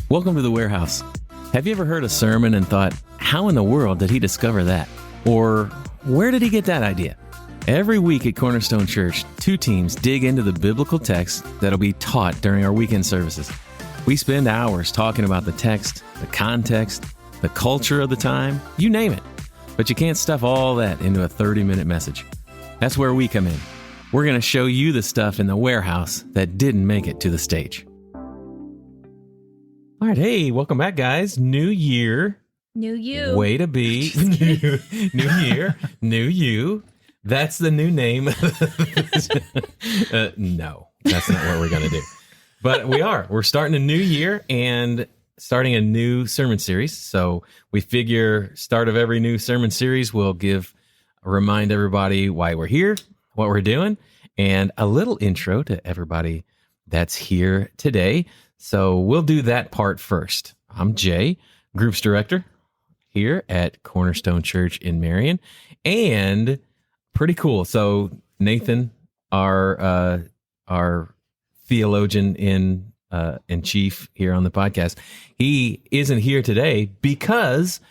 Welcome to the Warehouse. Have you ever heard a sermon and thought, how in the world did he discover that? Or where did he get that idea? Every week at Cornerstone Church, two teams dig into the biblical text that'll be taught during our weekend services. We spend hours talking about the text, the context, the culture of the time, you name it. But you can't stuff all that into a 30-minute message. That's where we come in. We're going to show you the stuff in the warehouse that didn't make it to the stage. All right, hey, welcome back, guys. New year. New you. Way to be. New year. New you. That's the new name. No, that's not what we're going to do. But we are. We're starting a new year and starting a new sermon series. So we figure start of every new sermon series, we'll remind everybody why we're here, what we're doing, and a little intro to everybody that's here today. So we'll do that part first. I'm Jay, Groups Director here at Cornerstone Church in Marion, and pretty cool. So Nathan, our theologian in chief here on the podcast, he isn't here today because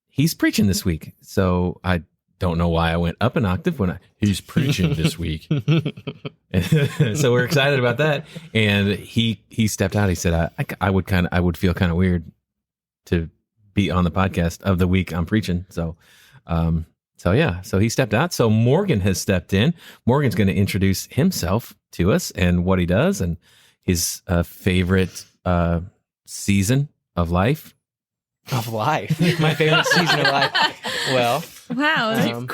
he's preaching this week. So I don't know why I went up an octave when he's preaching this week. So we're excited about that. And he stepped out. He said, I would feel kind of weird to be on the podcast of the week I'm preaching. So he stepped out. So Morgan has stepped in. Morgan's going to introduce himself to us and what he does and his favorite season of life. My favorite season of life. Well, wow.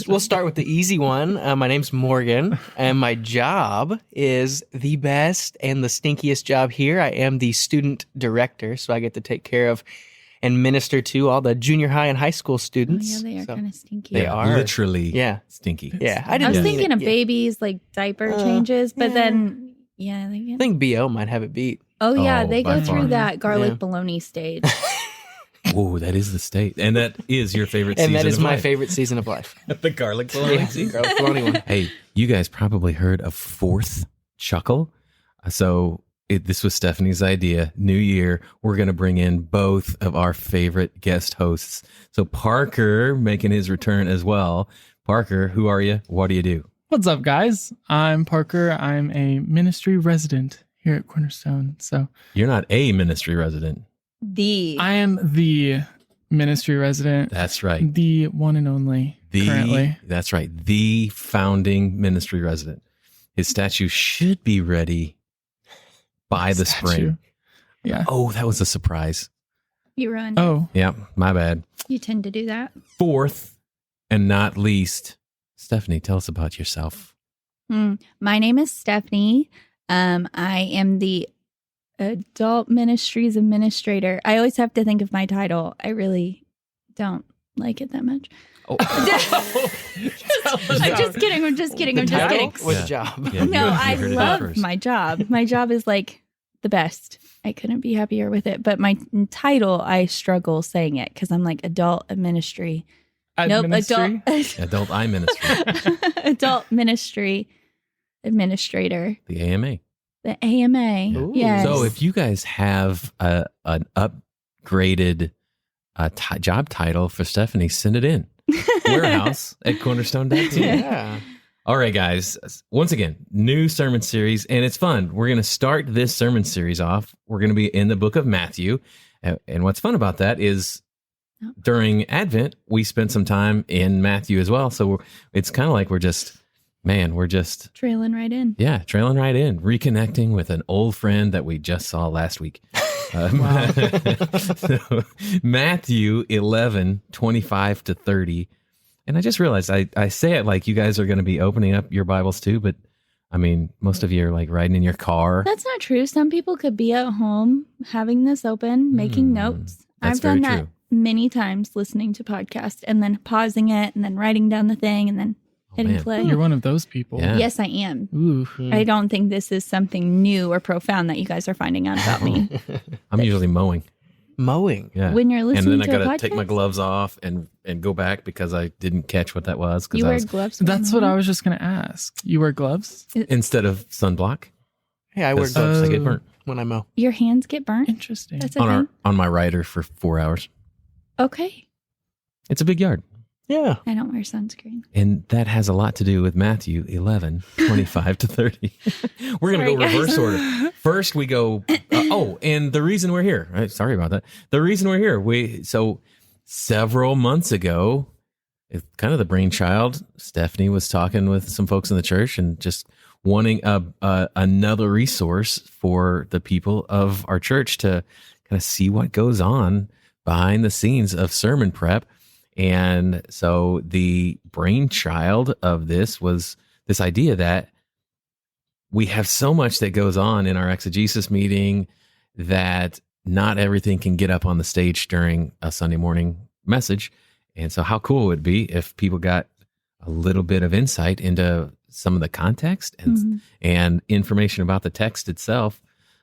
We'll start with the easy one. My name's Morgan, and my job is the best and the stinkiest job here. I am the student director, so I get to take care of and minister to all the junior high and high school students. Oh, yeah, they are kind of stinky. They are literally stinky. Yeah, I was thinking of babies, like diaper changes, but then, I think BO might have it beat. Oh, yeah, they go through far. that garlic bologna stage. Oh, that is the state. And that is your favorite season And that is of my life. favorite season of life. The garlic bologna season. Garlic bologna one. Hey, you guys probably heard a fourth chuckle. So this was Stephanie's idea. New year, we're going to bring in both of our favorite guest hosts. So Parker making his return as well. Parker, who are you? What do you do? What's up, guys? I'm Parker. I'm a ministry resident here at Cornerstone. So You're not a ministry resident. I am the ministry resident. That's right. The one and only currently. That's right. The founding ministry resident. His statue should be ready by the spring. Yeah. Oh, that was a surprise. You ruined it. Oh, Yeah, my bad. You tend to do that. Fourth and not least, Stephanie, tell us about yourself. My name is Stephanie. I am the Adult Ministries Administrator. I always have to think of my title. I really don't like it that much. Oh. I'm just kidding. I'm just kidding. Or the job? Yeah, No, you I heard it love first. my job. My job is like the best. I couldn't be happier with it. But my title, I struggle saying it because I'm like adult ministry. administry. Adult eye ministry. Adult ministry administrator. The AMA. The AMA. Ooh. Yes. So if you guys have an upgraded job title for Stephanie, send it in. Warehouse at cornerstone.team. Yeah. All right, guys. Once again, new sermon series, and it's fun. We're going to start this sermon series off. We're going to be in the book of Matthew. And what's fun about that is during Advent, we spent some time in Matthew as well. So it's kind of like we're just trailing right in. Yeah, trailing right in, reconnecting with an old friend that we just saw last week. So, Matthew 11:25-30. And I just realized I say it like you guys are going to be opening up your Bibles too, but I mean, most of you are like riding in your car. That's not true. Some people could be at home having this open, making notes. That's I've done very that true. many times, listening to podcasts and then pausing it and then writing down the thing and then hitting man. play. You're one of those people. Yeah. Yes, I am. Ooh. I don't think this is something new or profound that you guys are finding out about me. I'm usually mowing. Mowing. Yeah. When you're listening and then to I a gotta take my podcast? gloves off and go back because I didn't catch what that was. You I wear was, gloves. when That's you're what I home? was just going to ask. You wear gloves? instead of sunblock. Hey, I wear 'cause gloves. I get burnt. when I mow. Your hands get burnt? Interesting. That's a thing? On my rider for 4 hours. Okay. It's a big yard. Yeah. I don't wear sunscreen. And that has a lot to do with Matthew 11, 25 to 30. We're going to Sorry, go guys. reverse order. First, we go, and the reason we're here, right? Sorry about that. The reason we're here, so several months ago, it's kind of the brainchild, Stephanie was talking with some folks in the church and just wanting another resource for the people of our church to kind of see what goes on behind the scenes of sermon prep. And so the brainchild of this was this idea that we have so much that goes on in our exegesis meeting that not everything can get up on the stage during a Sunday morning message. And so how cool would it be if people got a little bit of insight into some of the context and information about the text itself,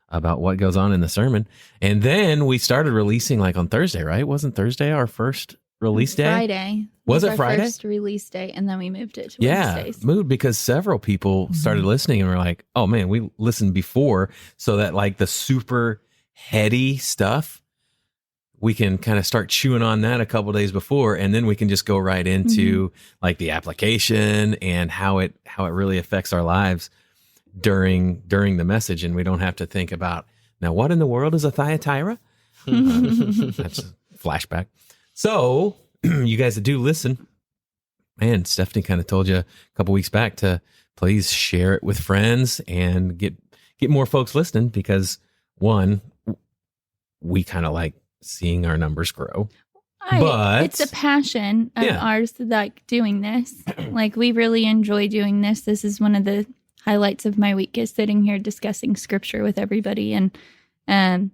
about what goes on in the sermon. And then we started releasing like on Thursday, right? Wasn't Thursday our first release day? Friday. Was it our Friday? First release day, and then we moved it to Yeah, Wednesdays. moved because several people started listening and were like, oh man, we listened before, so that like the super heady stuff, we can kind of start chewing on that a couple days before, and then we can just go right into like the application and how it really affects our lives during the message, and we don't have to think about, now what in the world is a Thyatira? That's a flashback. So you guys that do listen, man, Stephanie kind of told you a couple weeks back to please share it with friends and get more folks listening, because one, we kind of like seeing our numbers grow. But it's a passion of Yeah. ours, like doing this. Like we really enjoy doing this. This is one of the highlights of my week, is sitting here discussing scripture with everybody, and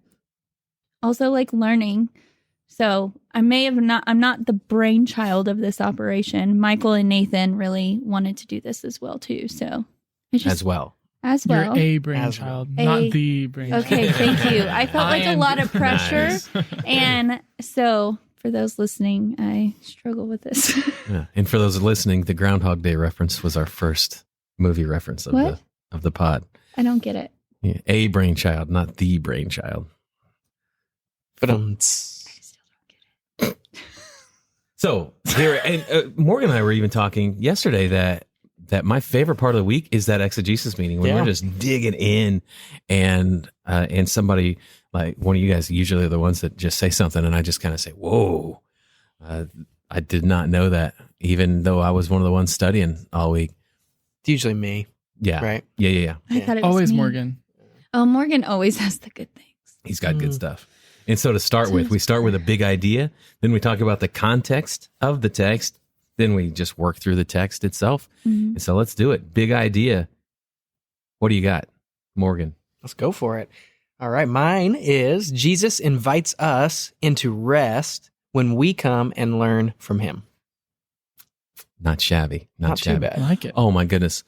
also like learning. So I'm not the brainchild of this operation. Michael and Nathan really wanted to do this as well too. So I just, as well. as well. You're a brainchild, A- not the brainchild. Okay, thank you. I felt like a am lot of pressure. Nice. And so for those listening, I struggle with this. Yeah. And for those listening, the Groundhog Day reference was our first movie reference of What? the pod. I don't get it. Yeah, a brainchild, not the brainchild. But So there, and Morgan and I were even talking yesterday that my favorite part of the week is that exegesis meeting when Yeah. we're just digging in, and somebody like one of you guys usually are the ones that just say something, and I just kind of say, "Whoa, I did not know that," even though I was one of the ones studying all week. it's usually me, Yeah, right? Yeah. I thought it was Always me. Morgan. Oh, Morgan always has the good things. He's got good stuff. And so to start with, we start with a big idea, then we talk about the context of the text, then we just work through the text itself. And so let's do it. Big idea. What do you got, Morgan? Let's go for it. All right. Mine is Jesus invites us into rest when we come and learn from him. Not shabby. Not too shabby. I bad. like it. Oh my goodness.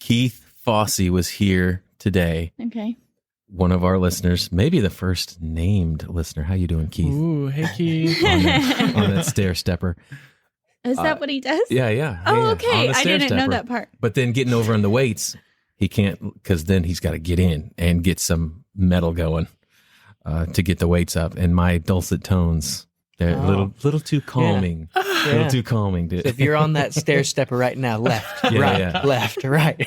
Keith Fossey was here today. Okay. One of our listeners, maybe the first named listener. How you doing, Keith? Ooh, hey Keith. On that stair stepper. Is that what he does? Yeah. Oh, On okay. the I stair didn't know stepper. that part. But then getting over on the weights, he can't, because then he's got to get in and get some metal going to get the weights up. And my dulcet tones, they're a little too calming. A little Yeah. too calming, dude. So if you're on that stair stepper right now, left, right, yeah. left, right.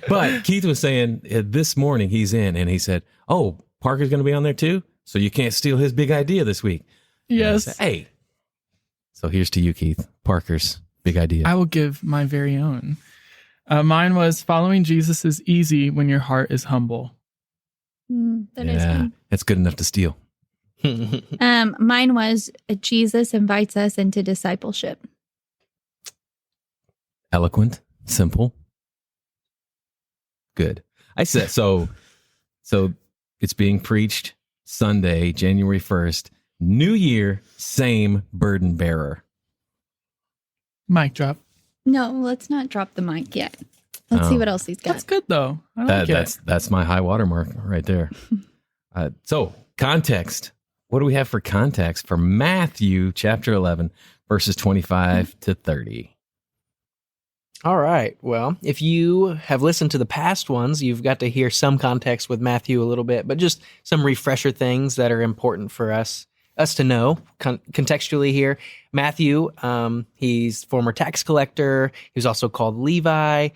But Keith was saying this morning he's in, and he said, "Oh, Parker's going to be on there too, so you can't steal his big idea this week." And I Yes. said, hey, so here's to you, Keith. Parker's big idea. I will give my very own. Mine was following Jesus is easy when your heart is humble. That is good. That's good enough to steal. Mine was Jesus invites us into discipleship. Eloquent, simple, good. I said so. So it's being preached Sunday, January 1st. New year, same burden bearer. Mic drop. No, let's not drop the mic yet. Let's see what else he's got. That's good though. I like it. That's my high water mark right there. So context. What do we have for context for Matthew chapter 11, verses 25 to 30? All right. Well, if you have listened to the past ones, you've got to hear some context with Matthew a little bit, but just some refresher things that are important for us to know contextually here. Matthew, he's former tax collector. He was also called Levi.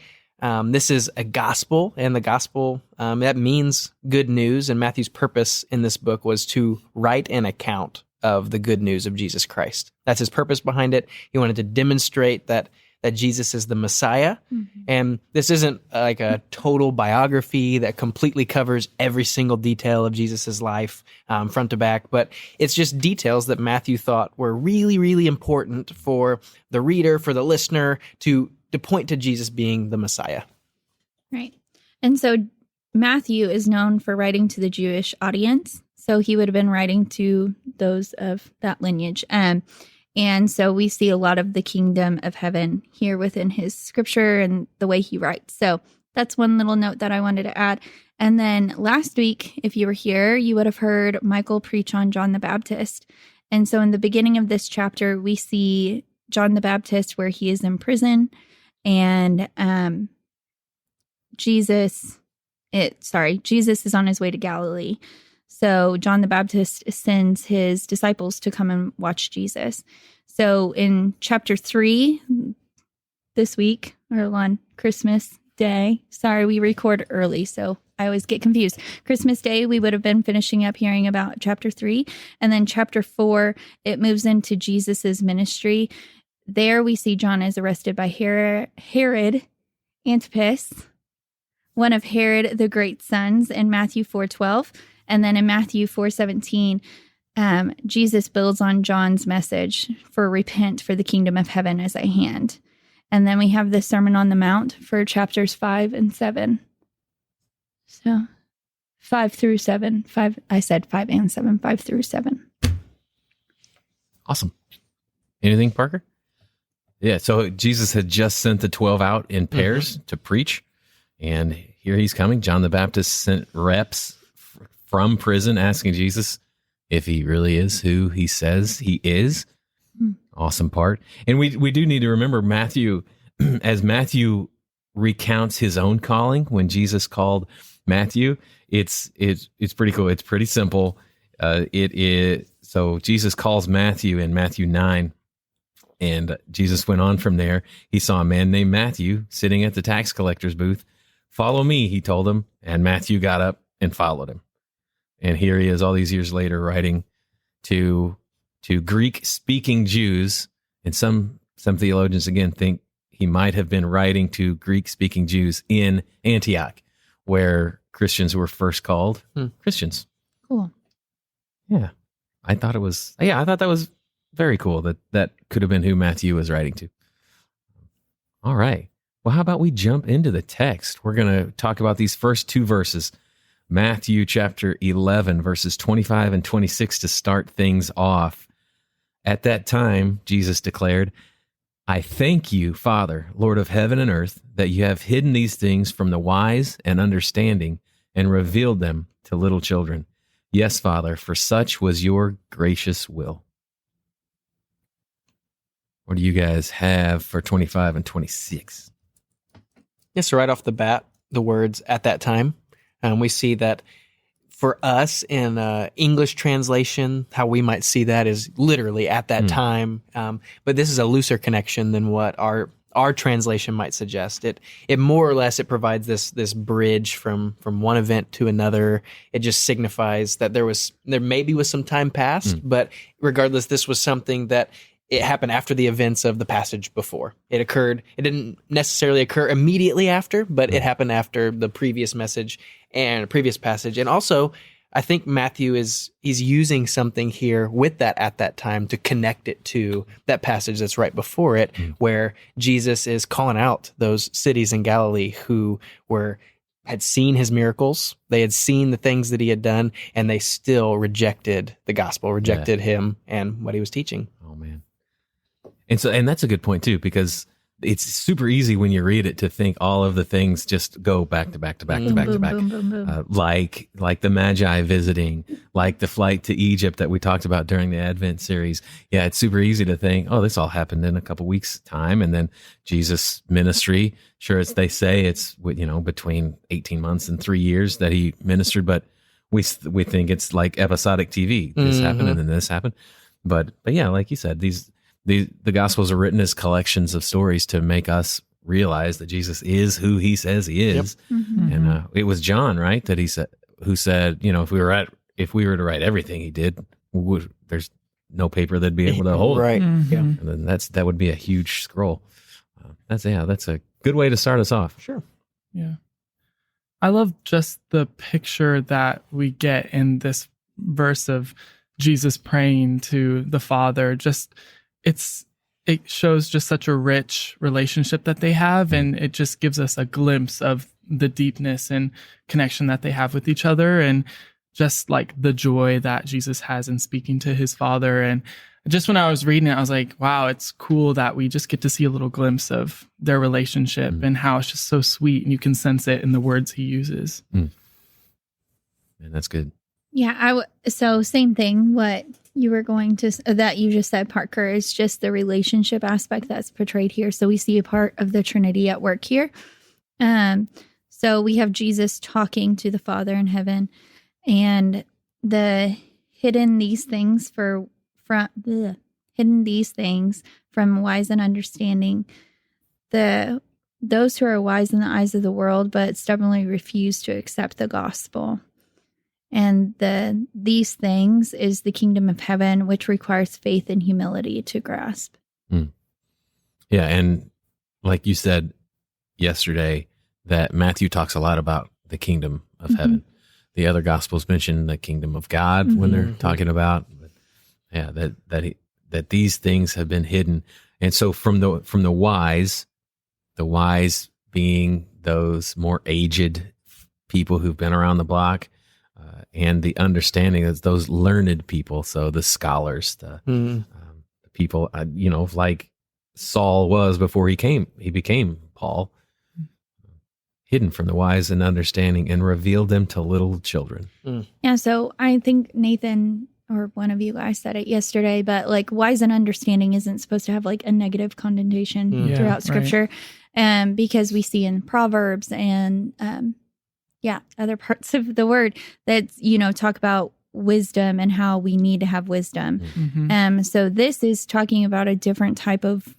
This is a gospel, and the gospel, that means good news. And Matthew's purpose in this book was to write an account of the good news of Jesus Christ. That's his purpose behind it. He wanted to demonstrate that Jesus is the Messiah. Mm-hmm. And this isn't like a total biography that completely covers every single detail of Jesus's life, front to back, but it's just details that Matthew thought were really, really important for the reader, for the listener, to point to Jesus being the Messiah. Right. And so Matthew is known for writing to the Jewish audience. So he would have been writing to those of that lineage. And so we see a lot of the kingdom of heaven here within his scripture and the way he writes. So that's one little note that I wanted to add. And then last week, if you were here, you would have heard Michael preach on John the Baptist. And so in the beginning of this chapter, we see John the Baptist where he is in prison, and Jesus is on his way to Galilee. So John the Baptist sends his disciples to come and watch Jesus. So in chapter 3 this week, or on Christmas Day, sorry, we record early, so I always get confused. Christmas Day, we would have been finishing up hearing about chapter 3. And then chapter 4, it moves into Jesus's ministry. There we see John is arrested by Herod Antipas, one of Herod the Great's sons, in Matthew 4:12. And then in Matthew 4:17, Jesus builds on John's message for repent, for the kingdom of heaven is at hand. And then we have the Sermon on the Mount for chapters 5 and 7. So 5 through 7. I said 5 and 7, 5 through 7. Awesome. Anything, Parker? Yeah, so Jesus had just sent the 12 out in pairs to preach. And here he's coming. John the Baptist sent reps from prison asking Jesus if he really is who he says he is. Awesome part. And we do need to remember Matthew, as Matthew recounts his own calling when Jesus called Matthew, it's pretty cool. It's pretty simple. So Jesus calls Matthew in Matthew 9, and Jesus went on from there. He saw a man named Matthew sitting at the tax collector's booth. Follow me, he told him, and Matthew got up and followed him. And here he is all these years later writing to Greek-speaking Jews. And some theologians, again, think he might have been writing to Greek-speaking Jews in Antioch, where Christians were first called Christians. Cool. Yeah. I thought that was very cool that could have been who Matthew was writing to. All right. Well, how about we jump into the text? We're going to talk about these first two verses. Matthew chapter 11, verses 25 and 26 to start things off. At that time, Jesus declared, I thank you, Father, Lord of heaven and earth, that you have hidden these things from the wise and understanding and revealed them to little children. Yes, Father, for such was your gracious will. What do you guys have for 25 and 26? Yes, so right off the bat, the words at that time. We see that for us in English translation, how we might see that is literally at that time. But this is a looser connection than what our translation might suggest. It more or less, it provides this bridge from one event to another. It just signifies that there maybe was some time passed, but regardless, this was something that it happened after the events of the passage before. It occurred. It didn't necessarily occur immediately after, but it happened after the previous message and previous passage. And also, I think Matthew he's using something here with that at that time to connect it to that passage that's right before it, where Jesus is calling out those cities in Galilee who had seen his miracles. They had seen the things that he had done, and they still rejected the gospel, rejected him and what he was teaching. Oh, man. And that's a good point too, because it's super easy when you read it to think all of the things just go back to back to back to back to back. Boom, boom, boom. Like the Magi visiting, like the flight to Egypt that we talked about during the Advent series. Yeah, it's super easy to think, oh, this all happened in a couple weeks' time, and then Jesus' ministry. Sure, as they say, it's between 18 months and 3 years that he ministered, but we think it's like episodic TV. This happened and then this happened, but yeah, like you said, the Gospels are written as collections of stories to make us realize that Jesus is who he says he is. Yep. And it was John, right, that who said, if we were to write everything he did, there's no paper that'd be able to hold it. Right. Mhm. Yeah. And then that would be a huge scroll. That's a good way to start us off. Sure. Yeah. I love just the picture that we get in this verse of Jesus praying to the Father. It shows just such a rich relationship that they have, and it just gives us a glimpse of the deepness and connection that they have with each other, and just like the joy that Jesus has in speaking to his Father. And just when I was reading it, I was like, wow, it's cool that we just get to see a little glimpse of their relationship and how it's just so sweet, and you can sense it in the words he uses. And that's good. Yeah, so same thing. What you were going to that you just said, Parker, is just the relationship aspect that's portrayed here. So we see a part of the Trinity at work here. So we have Jesus talking to the Father in heaven, and the hidden these things from wise and understanding. Those who are wise in the eyes of the world, but stubbornly refuse to accept the gospel. And these things is the kingdom of heaven, which requires faith and humility to grasp. Yeah, and like you said yesterday, that Matthew talks a lot about the kingdom of heaven. The other gospels mention the kingdom of God when they're talking about, that these things have been hidden. And so from the wise being those more aged people who've been around the block, and the understanding is those learned people. So the scholars, the people, like Saul was before he became Paul, hidden from the wise and understanding, and revealed them to little children. Yeah. So I think Nathan or one of you guys said it yesterday, but like wise and understanding isn't supposed to have like a negative connotation throughout Scripture, because we see in Proverbs and other parts of the word that talk about wisdom and how we need to have wisdom. So this is talking about a different type of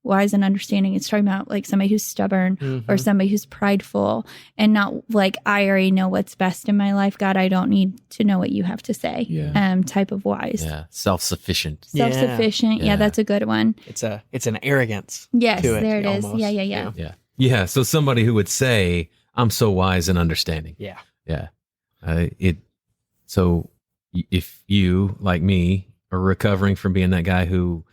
wise and understanding. It's talking about like somebody who's stubborn or somebody who's prideful, and not like, I already know what's best in my life, God, I don't need to know what you have to say. Type of wise. Self-sufficient. Self-sufficient. Yeah, that's a good one. It's an arrogance. Yes, to it, there it is. almost. Yeah. So somebody who would say, I'm so wise and understanding. Yeah. So if you, like me, are recovering from being that guy who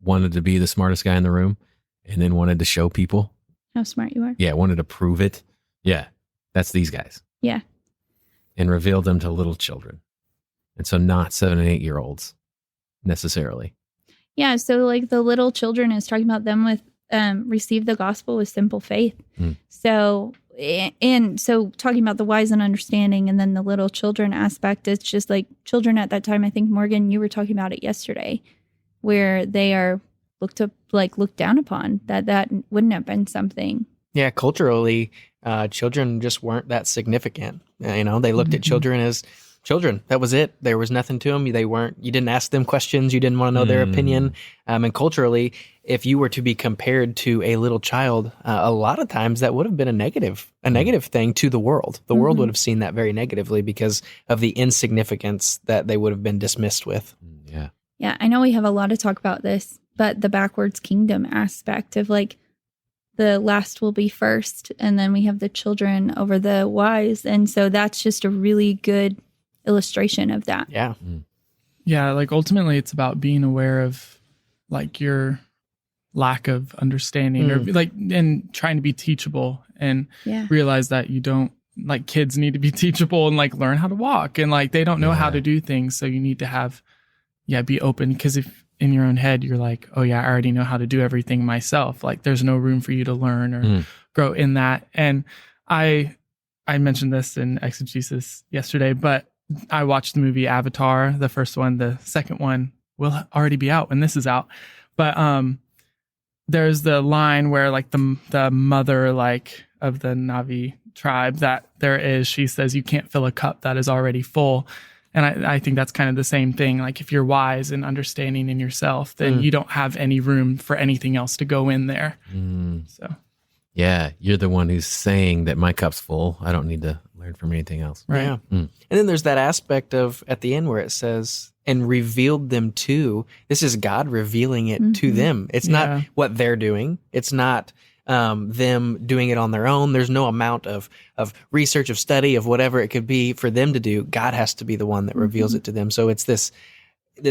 wanted to be the smartest guy in the room and then wanted to show people how smart you are. Yeah, wanted to prove it. Yeah, that's these guys. Yeah. And revealed them to little children. And so not 7 and 8 year olds necessarily. Yeah, so like the little children is talking about them with receive the gospel with simple faith. So talking about the wise and understanding, and then the little children aspect, it's just like children at that time. I think, Morgan, you were talking about it yesterday, where they are looked down upon, that wouldn't have been something. Yeah, culturally, children just weren't that significant. They looked at children as children. That was it. There was nothing to them. You didn't ask them questions. You didn't want to know their opinion. And culturally, if you were to be compared to a little child, a lot of times that would have been a negative thing to the world. The world would have seen that very negatively because of the insignificance that they would have been dismissed with. Yeah. Yeah, I know we have a lot to talk about this, but the backwards kingdom aspect of like the last will be first, and then we have the children over the wise. And so that's just a really good illustration of that. Yeah. Yeah, like ultimately it's about being aware of like your lack of understanding or like, and trying to be teachable and realize that you don't, like, kids need to be teachable and like learn how to walk, and like they don't know how to do things. So you need to have, be open, because in your own head, you're like, oh yeah, I already know how to do everything myself. Like there's no room for you to learn or grow in that. And I mentioned this in exegesis yesterday, but I watched the movie Avatar, the first one. The second one will already be out when this is out. But there's the line where like the mother like of the Nave tribe that there is, she says, you can't fill a cup that is already full. And I think that's kind of the same thing. Like if you're wise and understanding in yourself, then you don't have any room for anything else to go in there. So yeah, you're the one who's saying that my cup's full. I don't need to learn from anything else. right. Yeah. And then there's that aspect of at the end where it says, and revealed them to. This is God revealing it to them. It's not what they're doing. It's not them doing it on their own. There's no amount of research, of study, of whatever it could be for them to do. God has to be the one that reveals it to them. So it's this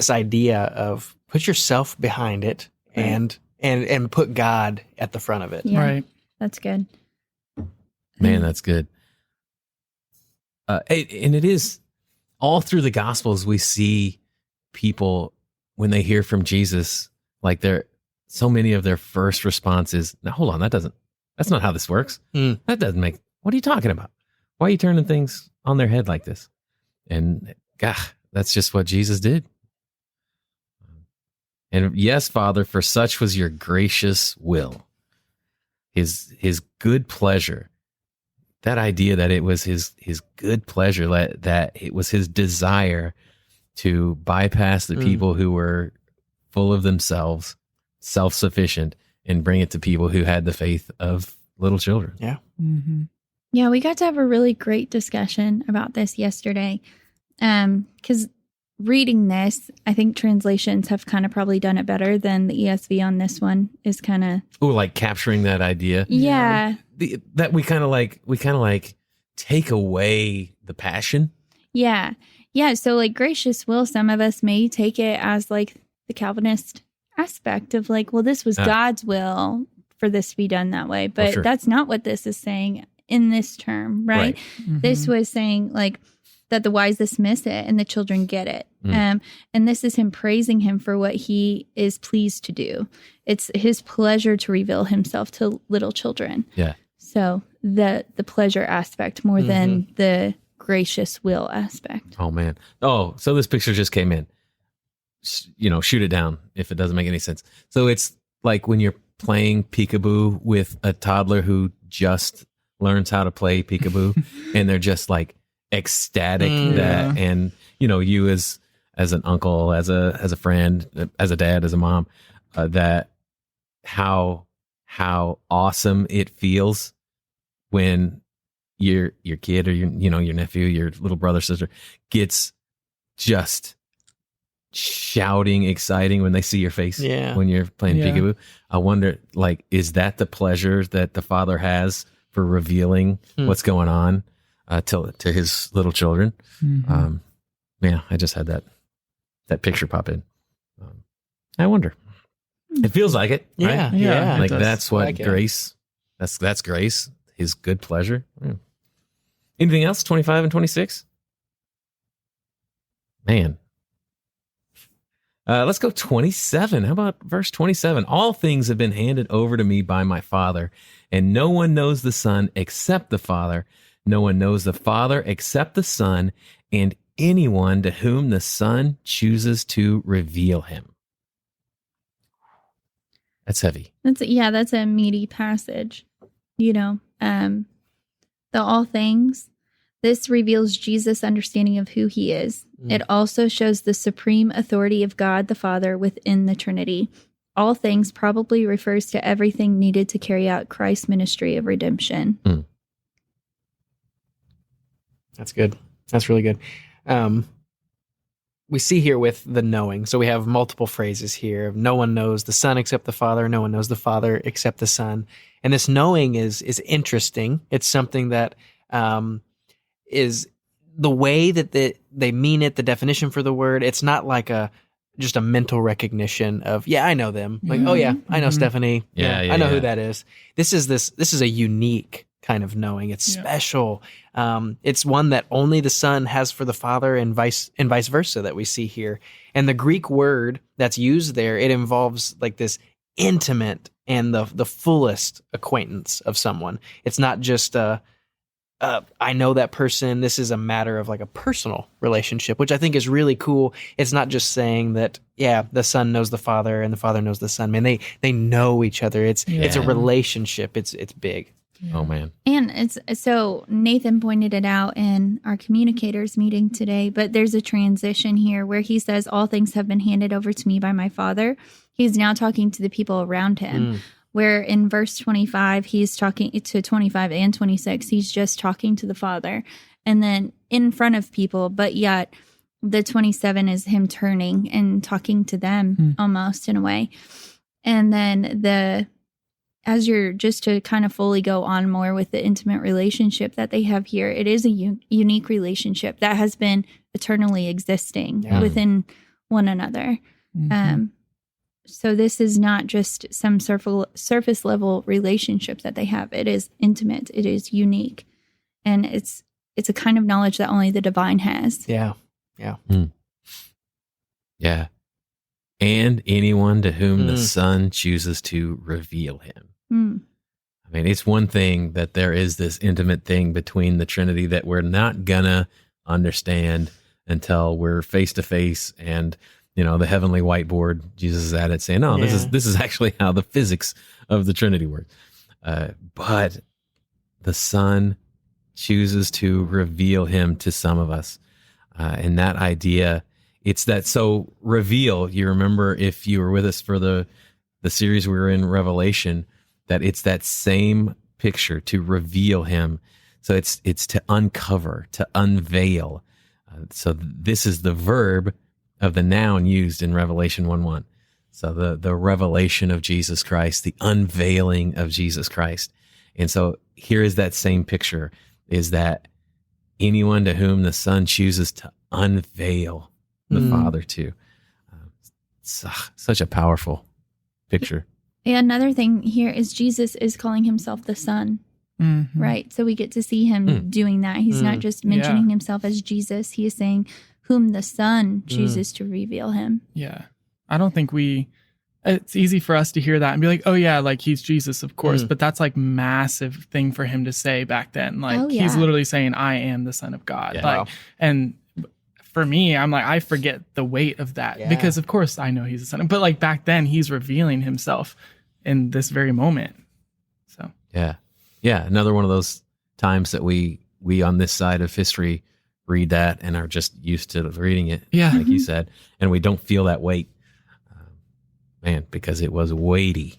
idea of put yourself behind it and put God at the front of it. Yeah. Right. That's good. Man, that's good. And it is all through the Gospels, we see people when they hear from Jesus, like so many of their first responses. Now, hold on, that's not how this works. That doesn't make, what are you talking about? Why are you turning things on their head like this? And God, that's just what Jesus did. And yes, Father, for such was your gracious will, his good pleasure. That idea that it was his good pleasure, that it was his desire to bypass the people who were full of themselves, self-sufficient, and bring it to people who had the faith of little children. Yeah. Yeah, we got to have a really great discussion about this yesterday. Because reading this, I think translations have kind of probably done it better than the ESV on this one is kind of. Oh, like capturing that idea. Yeah. That we kind of like take away the passion. Yeah. Yeah. So like gracious will, some of us may take it as like the Calvinist aspect of like, well, this was God's will for this to be done that way. But sure. That's not what this is saying in this term, right? This was saying like that the wise dismiss it and the children get it. And this is him praising him for what he is pleased to do. It's his pleasure to reveal himself to little children. Yeah. So the pleasure aspect more than the gracious will aspect. Oh, man. Oh, so this picture just came in. Shoot it down if it doesn't make any sense. So it's like when you're playing peekaboo with a toddler who just learns how to play peekaboo and they're just like ecstatic that, and you as an uncle, as a friend, as a dad, as a mom, that how awesome it feels when your kid or your nephew, your little brother, sister gets just shouting, exciting when they see your face when you're playing peekaboo. I wonder, like, is that the pleasure that the Father has for revealing what's going on to his little children? Yeah, I just had that picture pop in. I wonder. It feels like it, right? Yeah. Like that's what grace. That's grace. His good pleasure. Yeah. Anything else? 25 and 26. Man. Let's go 27. How about verse 27? All things have been handed over to me by my Father, and no one knows the Son except the Father. No one knows the Father except the Son, and anyone to whom the Son chooses to reveal him. That's heavy. That's a meaty passage. The all things. This reveals Jesus' understanding of who he is. It also shows the supreme authority of God the Father within the Trinity. All things probably refers to everything needed to carry out Christ's ministry of redemption. That's good. That's really good. We see here with the knowing. So we have multiple phrases here. No one knows the Son except the Father. No one knows the Father except the Son. And this knowing is interesting. It's something that is the way that they mean it, the definition for the word. It's not like just a mental recognition of, I know them. Like, oh yeah, I know Stephanie. Yeah, I know who that is. This is a unique kind of knowing. It's Yeah. special. It's one that only the Son has for the Father, and vice versa, that we see here. And the Greek word that's used there, it involves like this intimate and the fullest acquaintance of someone. It's not just I know that person. This is a matter of like a personal relationship, which I think is really cool. It's not just saying that, yeah, the Son knows the Father and the Father knows the Son. Man, they know each other. It's a relationship. It's big. Oh man. And it's so Nathan pointed it out in our communicators meeting today, but there's a transition here where he says, all things have been handed over to me by my Father. He's now talking to the people around him. Where in verse 25, he's talking to 25 and 26, he's just talking to the Father. And then in front of people, but yet the 27 is him turning and talking to them almost in a way. And then as you're just to kind of fully go on more with the intimate relationship that they have here, it is a unique relationship that has been eternally existing within one another. So this is not just some surface level relationship that they have. It is intimate. It is unique. And it's a kind of knowledge that only the divine has. Yeah. Yeah. And anyone to whom the Son chooses to reveal him. I mean, it's one thing that there is this intimate thing between the Trinity that we're not gonna understand until we're face to face and the heavenly whiteboard, Jesus is at it saying, no, this is actually how the physics of the Trinity works. But the Son chooses to reveal him to some of us. And that idea, it's that, so reveal, you remember if you were with us for the series we were in, Revelation, that it's that same picture, to reveal him. So it's to uncover, to unveil. So this is the verb of the noun used in Revelation 1:1. So the revelation of Jesus Christ, the unveiling of Jesus Christ. And so here is that same picture, is that anyone to whom the Son chooses to unveil the Father to. Such a powerful picture. And another thing here is Jesus is calling himself the Son, right? So we get to see him doing that. He's not just mentioning himself as Jesus. He is saying whom the Son chooses to reveal him. Yeah. I don't think it's easy for us to hear that and be like, oh yeah, like he's Jesus, of course. But that's like massive thing for him to say back then. Like he's literally saying, I am the Son of God. Yeah. Like, and for me, I'm like, I forget the weight of that because of course I know he's the Son. But like back then he's revealing himself in this very moment. So yeah. Another one of those times that we on this side of history read that and are just used to reading it, like you said, and we don't feel that weight, man, because it was weighty.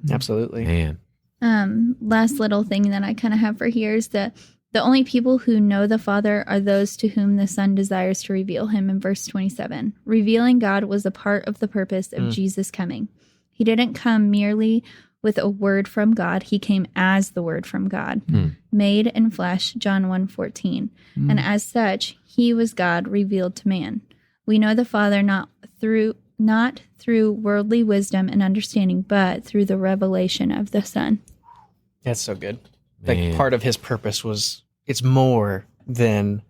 Absolutely, man. Last little thing that I kind of have for here is that the only people who know the Father are those to whom the Son desires to reveal him. In verse 27, revealing God was a part of the purpose of Jesus coming. He didn't come merely with a word from God. He came as the word from God, made in flesh, John 1:14. And as such, he was God revealed to man. We know the Father not through worldly wisdom and understanding, but through the revelation of the Son. That's so good. Man. Like part of his purpose was, it's more than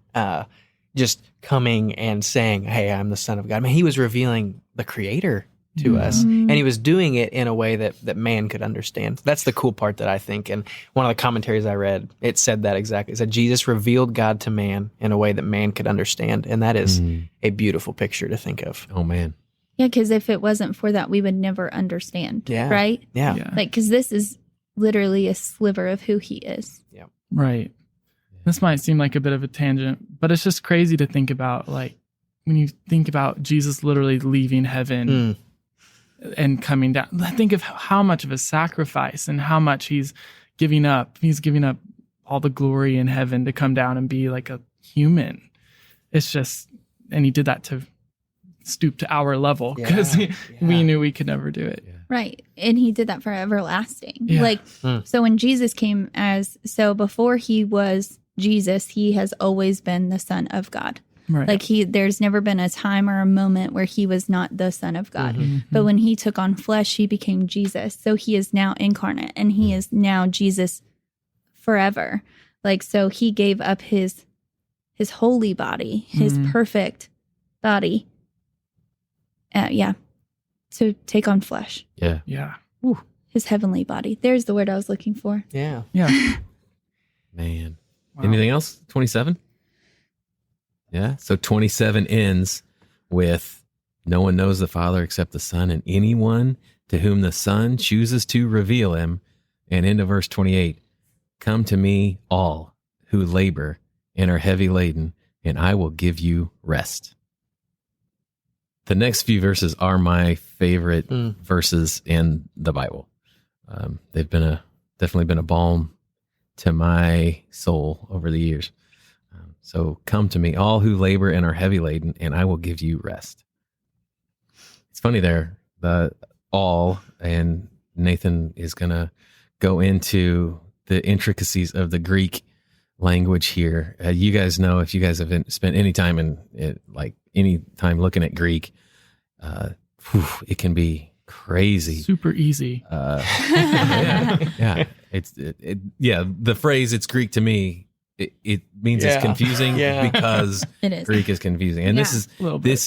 just coming and saying, hey, I'm the Son of God. I mean, he was revealing the Creator to us, and he was doing it in a way that man could understand. That's the cool part that I think, and one of the commentaries I read, it said that exactly. It said Jesus revealed God to man in a way that man could understand, and that is a beautiful picture to think of. Oh man. Yeah, because if it wasn't for that, we would never understand, right? Yeah. Like, because this is literally a sliver of who he is. Yeah. Right. This might seem like a bit of a tangent, but it's just crazy to think about, like, when you think about Jesus literally leaving heaven and coming down. Think of how much of a sacrifice and how much he's giving up. He's giving up all the glory in heaven to come down and be like a human. It's just, and he did that to stoop to our level because we knew we could never do it. Yeah. Right. And he did that for everlasting. Yeah. Like, so when Jesus came before he was Jesus, he has always been the Son of God. Right. Like there's never been a time or a moment where he was not the Son of God. But when he took on flesh, he became Jesus. So he is now incarnate and he is now Jesus forever. Like, so he gave up his holy body, his perfect body. To take on flesh. Yeah. Yeah. His heavenly body. There's the word I was looking for. Yeah. Yeah. Man. Wow. Anything else? 27? Yeah. So 27 ends with no one knows the Father except the Son, and anyone to whom the Son chooses to reveal him. And into verse 28, come to me all who labor and are heavy laden, and I will give you rest. The next few verses are my favorite verses in the Bible. They've been definitely been a balm to my soul over the years. So come to me, all who labor and are heavy laden, and I will give you rest. It's funny there, the all, and Nathan is going to go into the intricacies of the Greek language here. You guys know, if you guys have spent any time any time looking at Greek, it can be crazy. Super easy. Yeah. The phrase "it's Greek to me," it means it's confusing because It is. Greek is confusing, and this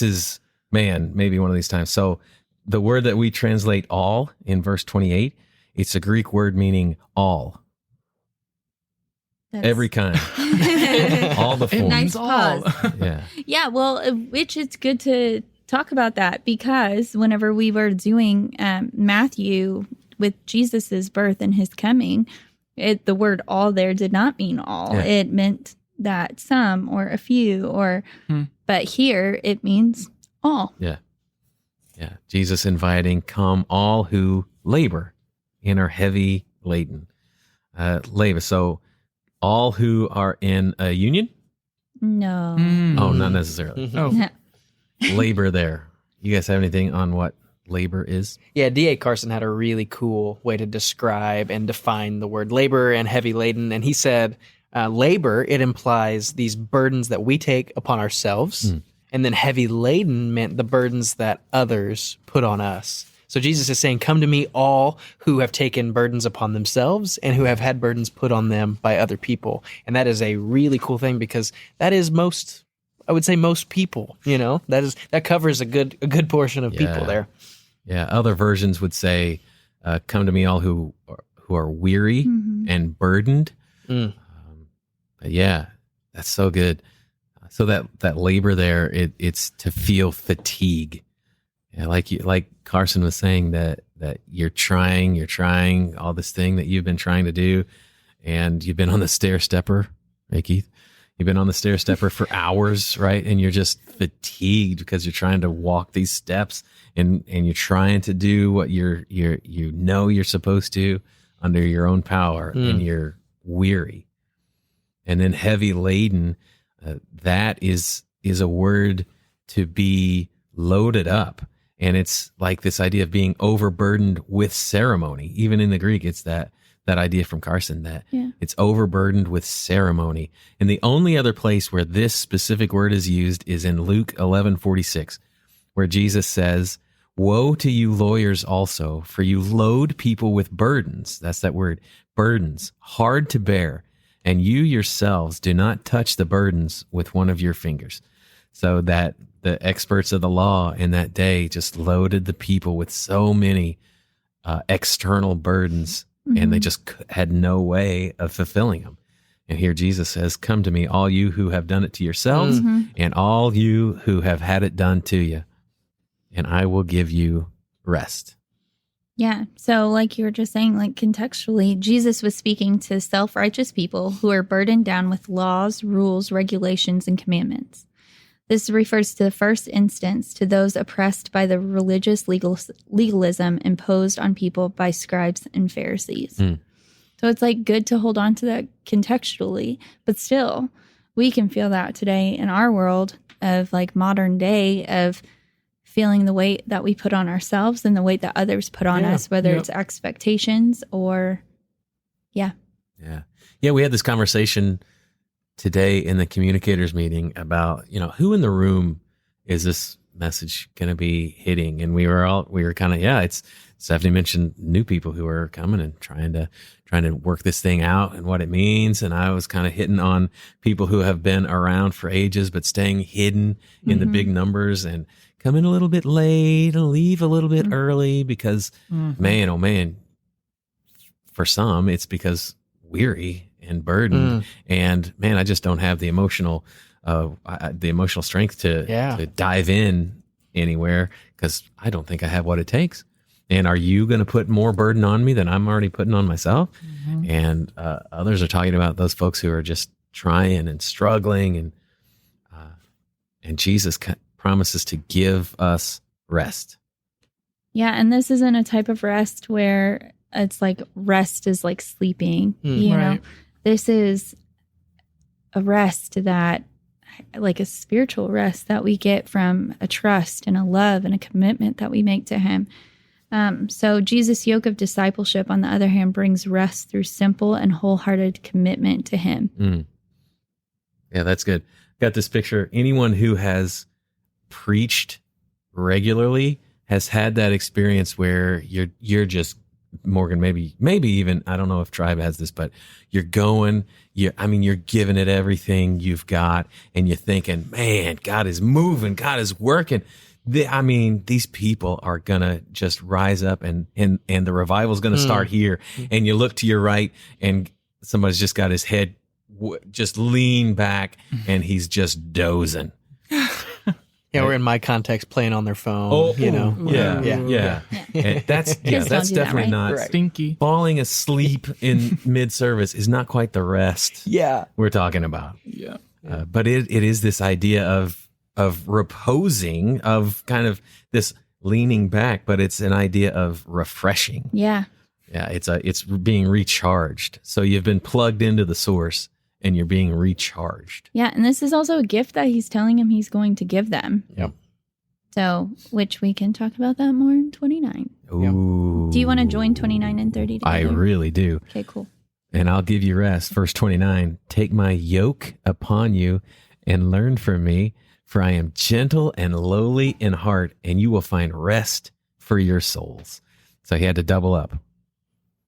is maybe one of these times. So the word that we translate "all" in verse 28, it's a Greek word meaning all, every kind, all the forms. Nice pause. Yeah. Yeah, well, which it's good to talk about that, because whenever we were doing Matthew with Jesus's birth and his coming, the word all there did not mean all. Yeah. It meant that some or a few but here it means all. Yeah. Yeah. Jesus inviting, come all who labor and are heavy laden. Labor. So all who are in a union? No. Oh, not necessarily. Oh, Labor there. You guys have anything on what labor is? Yeah, D.A. Carson had a really cool way to describe and define the word labor and heavy laden. And he said, labor, it implies these burdens that we take upon ourselves. And then heavy laden meant the burdens that others put on us. So Jesus is saying, come to me all who have taken burdens upon themselves and who have had burdens put on them by other people. And that is a really cool thing, because that is most people, that covers a good portion of people there. Yeah. Other versions would say, come to me all who are weary and burdened. But yeah, that's so good. So that labor there, it's to feel fatigue. Yeah, like Carson was saying, that you're trying all this thing that you've been trying to do, and you've been on the stair stepper, right, Keith? You've been on the stair stepper for hours, right? And you're just fatigued because you're trying to walk these steps, and you're trying to do what you're supposed to under your own power, and you're weary. And then heavy laden, that is a word to be loaded up. And it's like this idea of being overburdened with ceremony. Even in the Greek, it's that idea from Carson, that it's overburdened with ceremony. And the only other place where this specific word is used is in Luke 11:46, where Jesus says, woe to you lawyers also, for you load people with burdens. That's that word, burdens, hard to bear. And you yourselves do not touch the burdens with one of your fingers. So that the experts of the law in that day just loaded the people with so many external burdens, and they just had no way of fulfilling them. And here Jesus says, come to me, all you who have done it to yourselves, and all you who have had it done to you, and I will give you rest. Yeah. So like you were just saying, like contextually, Jesus was speaking to self-righteous people who are burdened down with laws, rules, regulations, and commandments. This refers to the first instance to those oppressed by the religious legalism imposed on people by scribes and Pharisees. So it's like good to hold on to that contextually, but still we can feel that today in our world of like modern day of feeling the weight that we put on ourselves and the weight that others put on us, whether it's expectations or, Yeah, we had this conversation today in the communicators meeting about, who in the room is this message going to be hitting? And we were kind of, it's Stephanie mentioned new people who are coming and trying to work this thing out and what it means. And I was kind of hitting on people who have been around for ages, but staying hidden in the big numbers and come in a little bit late and leave a little bit early because man, oh man, for some, it's because weary and burdened. And man, I just don't have the emotional strength to dive in anywhere because I don't think I have what it takes. And are you going to put more burden on me than I'm already putting on myself? And others are talking about those folks who are just trying and struggling, and Jesus promises to give us rest. Yeah, and this isn't a type of rest where it's like rest is like sleeping. You know, this is a rest that, like a spiritual rest that we get from a trust and a love and a commitment that we make to Him. So Jesus' yoke of discipleship, on the other hand, brings rest through simple and wholehearted commitment to Him. Yeah, that's good. Got this picture. Anyone who has preached regularly has had that experience where you're just, Morgan, maybe even, I don't know if Tribe has this, but you're going, you're giving it everything you've got, and you're thinking, man, God is moving, God is working. These people are gonna just rise up, and the revival's gonna start here. And you look to your right, and somebody's just got his head just lean back, and he's just dozing. Yeah, or in my context, playing on their phone. Yeah. And that's definitely not stinky. Falling asleep in mid-service is not quite the rest. We're talking about. Yeah. But it is this idea of reposing, of kind of this leaning back, but it's an idea of refreshing. Yeah. Yeah, it's being recharged. So you've been plugged into the source and you're being recharged. Yeah, and this is also a gift that He's telling him He's going to give them. Yep. So, which we can talk about that more in 29. Ooh. Do you want to join 29 and 30 together? I really do. Okay, cool. And I'll give you rest. Verse 29, take my yoke upon you and learn from me, for I am gentle and lowly in heart, and you will find rest for your souls. So he had to double up.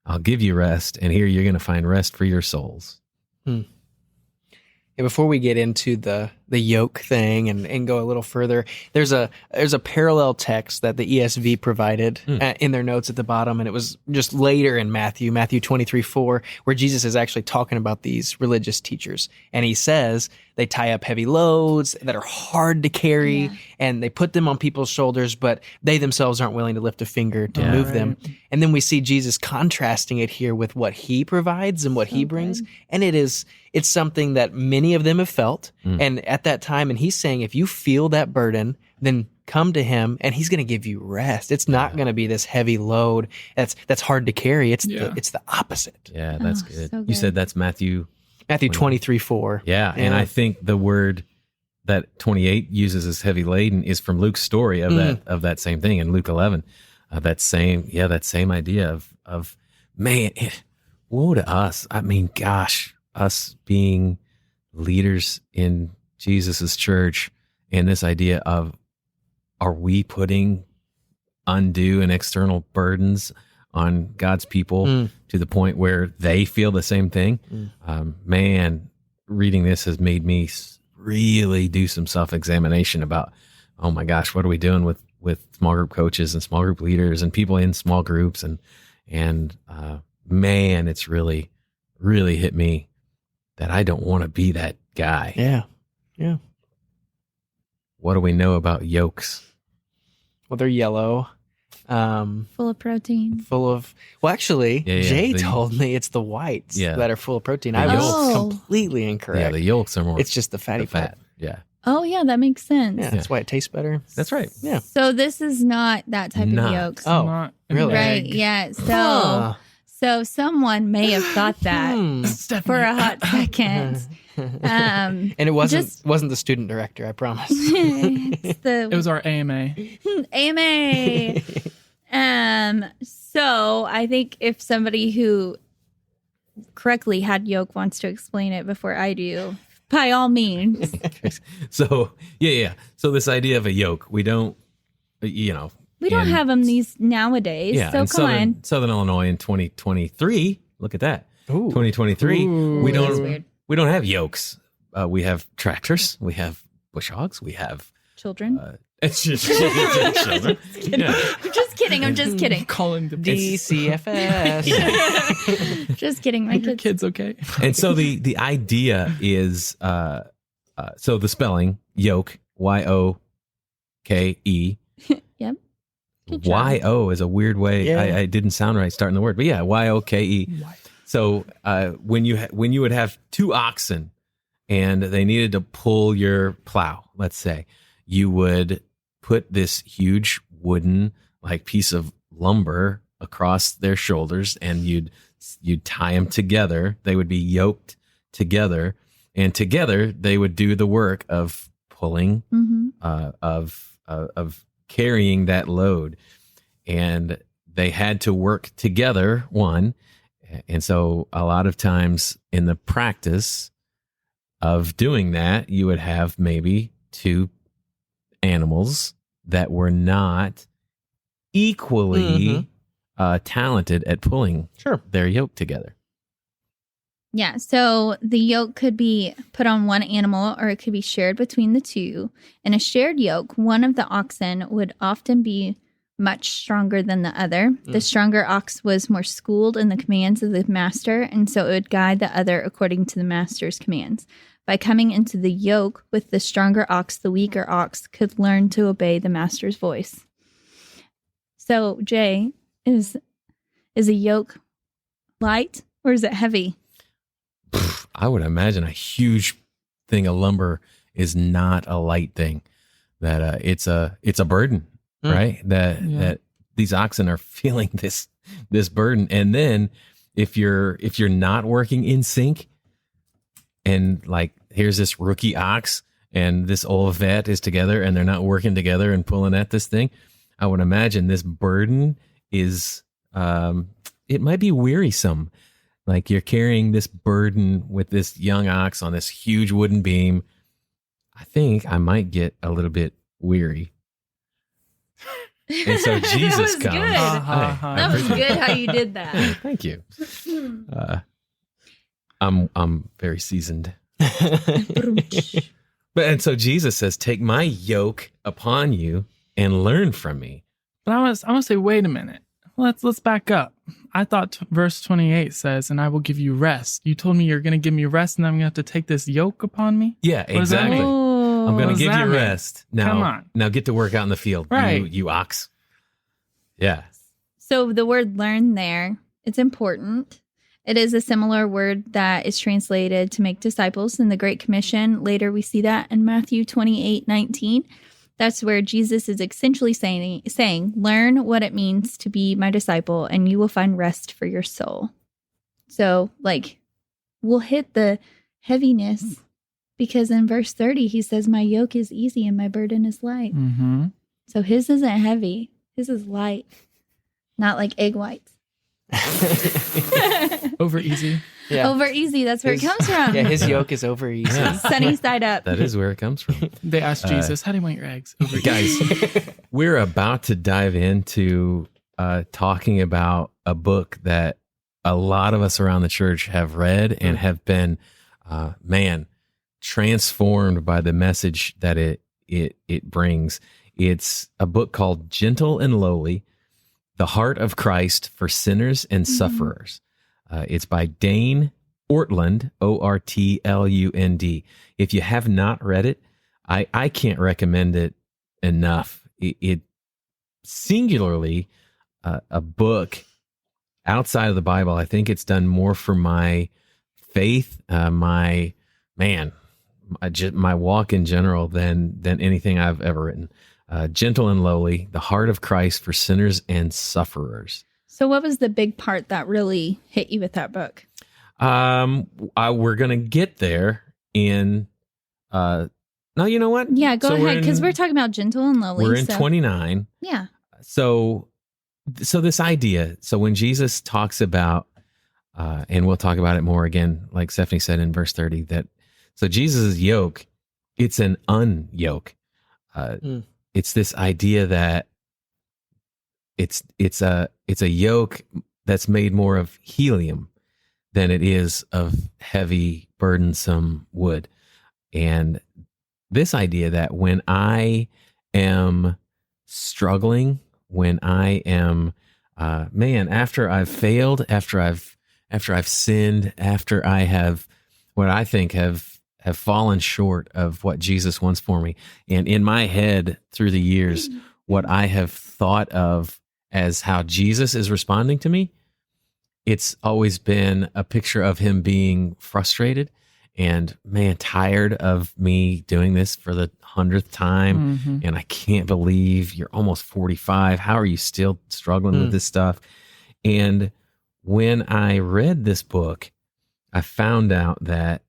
I'll give you rest, and here you're going to find rest for your souls. Yeah, before we get into the yoke thing and go a little further, there's a parallel text that the ESV provided in their notes at the bottom, and it was just later in Matthew 23:4, where Jesus is actually talking about these religious teachers, and he says they tie up heavy loads that are hard to carry, and they put them on people's shoulders, but they themselves aren't willing to lift a finger to move them. And then we see Jesus contrasting it here with what He provides and what He brings, and it's something that many of them have felt, and at that time, and He's saying, if you feel that burden, then come to Him, and He's going to give you rest. It's not going to be this heavy load that's hard to carry. It's the opposite. Yeah, that's good. So good. You said that's Matthew 23:4. Yeah, and I think the word that 28 uses as heavy laden is from Luke's story of that same thing in Luke 11. That same idea of man, woe to us. I mean, gosh, us being leaders in Jesus's church, and this idea of, are we putting undue and external burdens on God's people to the point where they feel the same thing? Man, reading this has made me really do some self-examination about, oh my gosh, what are we doing with small group coaches and small group leaders and people in small groups? And man, it's really, really hit me that I don't want to be that guy. Yeah. What do we know about yokes? Well, they're yellow. Full of protein. Actually, Jay the- told me it's the whites Yeah. that are full of protein. The I was yolks. completely incorrect. Yeah, the yolks are more. It's just the fatty part. fat. Yeah, Oh, yeah, that makes sense. Yeah, that's why it tastes better. that's right. Yeah. So this is not that type Not. of yolk. Oh, Not an really? Right, egg. yeah. So Huh. so someone may have thought that for a hot second. And it wasn't the student director, I promise. It's the It was our AMA. AMA. So I think if somebody who correctly had yoke wants to explain it before I do, by all means. So yeah. So this idea of a yoke, we don't, We don't have them these nowadays. Yeah, so in come on. Southern Illinois in 2023. Look at that. Ooh. 2023. Ooh. We That's don't weird. we don't have yokes. We have tractors. We have bush hogs. We have Children. it's just children. Yeah. I'm just kidding. Calling the DCFS. Just kidding. My Are your kids. kids okay? And so the idea is so the spelling yoke, yoke. Yep. Good job. Yo is a weird way. Yeah. I didn't sound right starting the word, but yeah, yoke. So when you would have two oxen and they needed to pull your plow, let's say, you would put this huge wooden like piece of lumber across their shoulders, and you'd tie them together. They would be yoked together, and together they would do the work of pulling, of carrying that load, and they had to work together. And so a lot of times in the practice of doing that, you would have maybe two animals that were not equally talented at pulling their yoke together. Yeah. So the yoke could be put on one animal, or it could be shared between the two. In a shared yoke, one of the oxen would often be much stronger than the other. The stronger ox was more schooled in the commands of the master, and so it would guide the other according to the master's commands. By coming into the yoke with the stronger ox, the weaker ox could learn to obey the master's voice. So, Jay, is a yoke light or is it heavy? I would imagine a huge thing of lumber is not a light thing. That it's a burden, right? That these oxen are feeling this burden, and then if you're not working in sync, and like here's this rookie ox and this old vet is together, and they're not working together and pulling at this thing, I would imagine this burden is it might be wearisome. Like you're carrying this burden with this young ox on this huge wooden beam. I think I might get a little bit weary. And so Jesus That was comes. good. That was good how you did that. Thank you. I'm very seasoned. And so Jesus says, "Take my yoke upon you and learn from me." But I want to say, wait a minute. Let's back up. I thought verse 28 says, "And I will give you rest." You told me you're going to give me rest, and I'm going to have to take this yoke upon me? Yeah, What does that exactly. mean? I'm going What to does give that you mean? rest. Now, Come on. Now get to work out in the field, Right. you ox. Yeah. So the word learn there, it's important. It is a similar word that is translated to make disciples in the Great Commission. Later we see that in Matthew 28:19. That's where Jesus is essentially saying, learn what it means to be my disciple, and you will find rest for your soul. So, like, we'll hit the heaviness because in verse 30, he says, my yoke is easy and my burden is light. Mm-hmm. So his isn't heavy. His is light, not like egg whites. Over easy. Yeah. Over easy. That's where it comes from. Yeah, his yoke is over easy. Yeah. Sunny side up. That is where it comes from. They asked Jesus, how do you want your eggs? Over easy. Guys, we're about to dive into talking about a book that a lot of us around the church have read and have been, transformed by the message that it brings. It's a book called Gentle and Lowly, The Heart of Christ for Sinners and Sufferers. It's by Dane Ortlund, Ortlund. If you have not read it, I can't recommend it enough. It singularly a book outside of the Bible. I think it's done more for my faith, my walk in general than anything I've ever written. Gentle and Lowly, The Heart of Christ for Sinners and Sufferers. So what was the big part that really hit you with that book? We're going to get there in, no, you know what? Yeah, go ahead, because we're talking about gentle and lowly. We're in so. 29. Yeah. So this idea, so when Jesus talks about, and we'll talk about it more again, like Stephanie said in verse 30, so Jesus' yoke, it's an unyoke. It's this idea that it's a yoke that's made more of helium than it is of heavy, burdensome wood. And this idea that when I am struggling, when I am, after I've failed, after I've sinned, after I have what I think have fallen short of what Jesus wants for me, and in my head through the years, what I have thought of as how Jesus is responding to me, it's always been a picture of him being frustrated and, man, tired of me doing this for the 100th time. Mm-hmm. And I can't believe you're almost 45. How are you still struggling with this stuff? And when I read this book, I found out that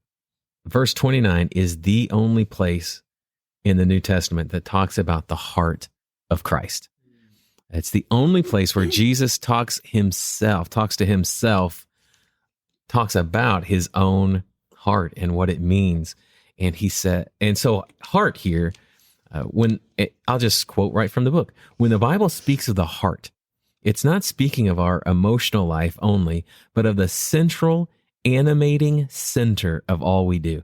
verse 29 is the only place in the New Testament that talks about the heart of Christ. It's the only place where Jesus talks to himself, talks about his own heart and what it means. And he said, and so heart here, I'll just quote right from the book. When the Bible speaks of the heart, it's not speaking of our emotional life only, but of the central animating center of all we do.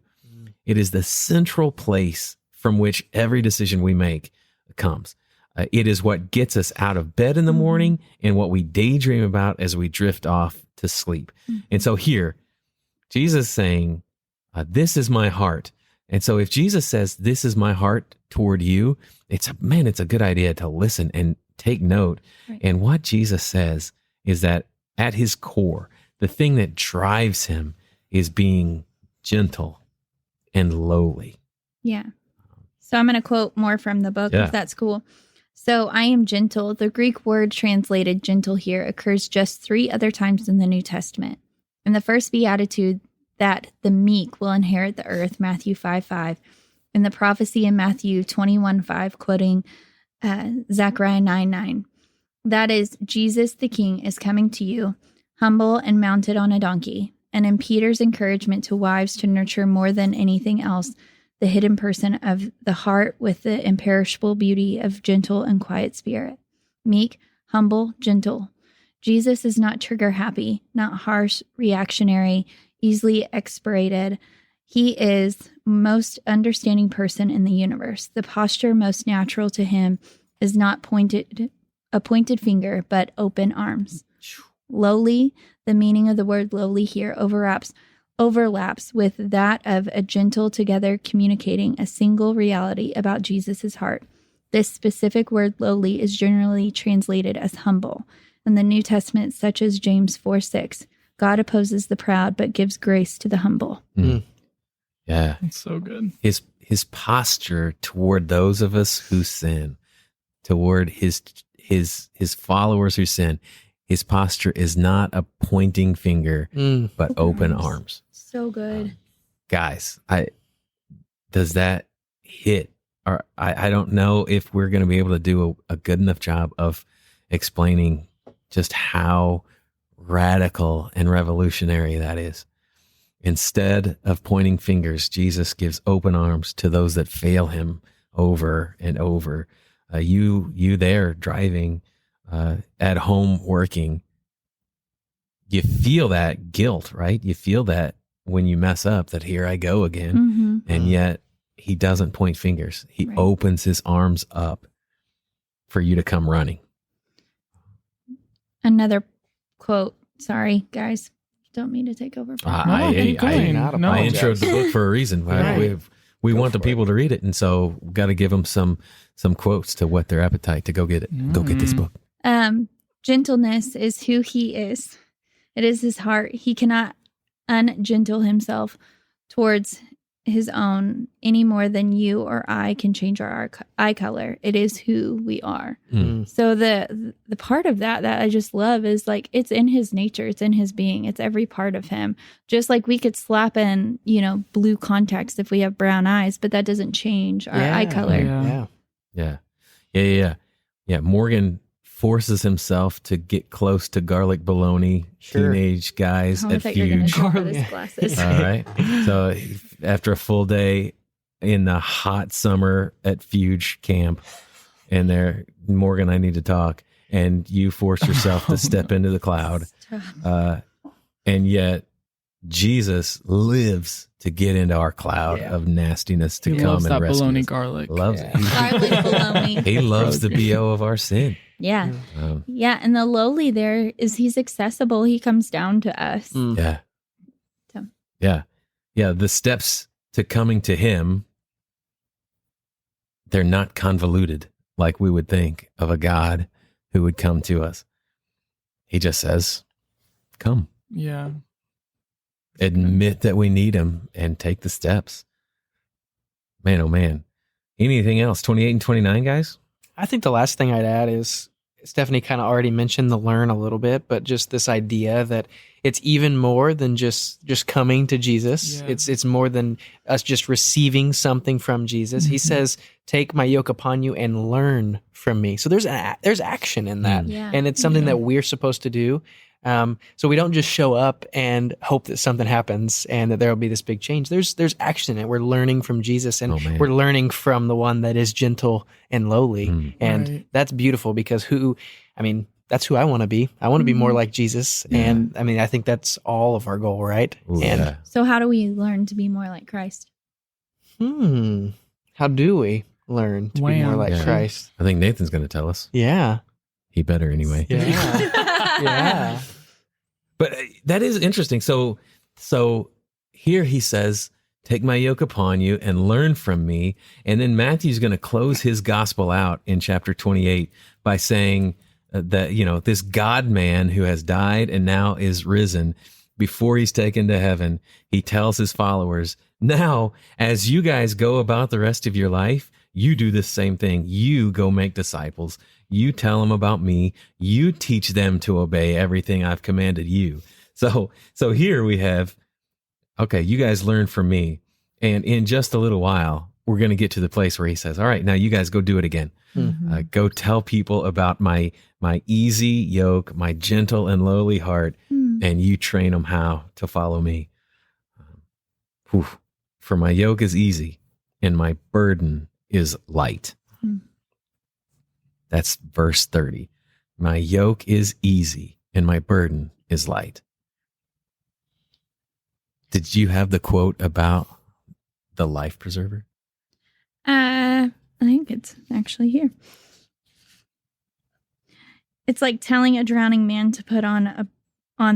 It is the central place from which every decision we make comes. It is what gets us out of bed in the morning and what we daydream about as we drift off to sleep. And so here, Jesus is saying, this is my heart. And so if Jesus says, this is my heart toward you, it's a good idea to listen and take note. Right. And what Jesus says is that at his core, the thing that drives him is being gentle and lowly. Yeah. So I'm going to quote more from the book, Yeah. if that's cool. So I am gentle. The Greek word translated gentle here occurs just 3 other times in the New Testament. In the first beatitude, that the meek will inherit the earth, Matthew 5:5. In the prophecy in Matthew 21:5, quoting Zechariah 9:9. That is, Jesus the King is coming to you, humble and mounted on a donkey. And in Peter's encouragement to wives to nurture more than anything else the hidden person of the heart with the imperishable beauty of gentle and quiet spirit. Meek, humble, gentle. Jesus is not trigger happy, not harsh, reactionary, easily exasperated. He is most understanding person in the universe. The posture most natural to him is not a pointed finger, but open arms. Lowly, the meaning of the word lowly here overlaps with that of a gentle together communicating a single reality about Jesus' heart. This specific word lowly is generally translated as humble. In the New Testament, such as James 4:6, God opposes the proud but gives grace to the humble. Yeah. That's so good. His posture toward those of us who sin, toward his followers who sin, his posture is not a pointing finger, but open arms. So good. Guys, does that hit? Or I don't know if we're going to be able to do a good enough job of explaining just how radical and revolutionary that is. Instead of pointing fingers, Jesus gives open arms to those that fail him over and over. You there driving, at home working, you feel that guilt, right? You feel that when you mess up, that here I go again. Mm-hmm. And yet he doesn't point fingers. He Right. opens his arms up for you to come running. Another quote. Sorry, guys. Don't mean to take over. keep going. not No. I apologize. introed the book for a reason. Right. We Go want the for it. people to read it, and so we've got to give them some quotes to whet their appetite to go get it. Go get this book. Gentleness is who he is. It is his heart. He cannot ungentle himself towards his own any more than you or I can change our eye color. It is who we are. So the part of that I just love is like, it's in his nature. It's in his being. It's every part of him. Just like we could slap in, blue contacts if we have brown eyes, but that doesn't change our eye color. Yeah. Morgan forces himself to get close to garlic bologna teenage guys I at thought you were going to Fuge. drop his glasses. All right. So after a full day in the hot summer at Fuge camp, and there, Morgan, I need to talk. and you force yourself to step into the cloud. And yet Jesus lives to get into our cloud of nastiness to He come loves and that rescue bologna us. garlic. Loves Yeah. Garlic bologna. He loves the BO of our sin. Yeah. Um, Yeah. And the lowly there is he's accessible. He comes down to us. Mm. yeah. So. Yeah. Yeah. The steps to coming to him, they're not convoluted like we would think of a God who would come to us. He just says, come. Yeah. Admit that we need him and take the steps. Man, oh man. Anything else? 28 and 29, guys? I think the last thing I'd add is Stephanie kind of already mentioned the learn a little bit, but just this idea that it's even more than just coming to Jesus. Yeah. It's more than us just receiving something from Jesus. He says, "Take my yoke upon you and learn from me." So there's action in that, Yeah. and it's something that we're supposed to do. So we don't just show up and hope that something happens and that there will be this big change. There's action in it. We're learning from Jesus, and Oh, man. we're learning from the one that is gentle and lowly. And Right. that's beautiful because that's who I want to be. I want to be more like Jesus. And I think that's all of our goal, right? Ooh, and yeah. So how do we learn to be more like Christ? how do we learn to be more Wham. like Yeah. Christ? I think Nathan's going to tell us. Yeah. He better anyway. Yeah. Yeah. But that is interesting. So here he says, take my yoke upon you and learn from me. And then Matthew's going to close his gospel out in chapter 28 by saying that, this God man who has died and now is risen, before he's taken to heaven, he tells his followers, now, as you guys go about the rest of your life, you do the same thing. You go make disciples. You tell them about me. You teach them to obey everything I've commanded you. So here we have, okay, you guys learn from me. And in just a little while, we're going to get to the place where he says, all right, now you guys go do it again. Go tell people about my easy yoke, my gentle and lowly heart, and you train them how to follow me. For my yoke is easy and my burden is light. That's verse 30. My yoke is easy and my burden is light. Did you have the quote about the life preserver? I think it's actually here. It's like telling a drowning man to put on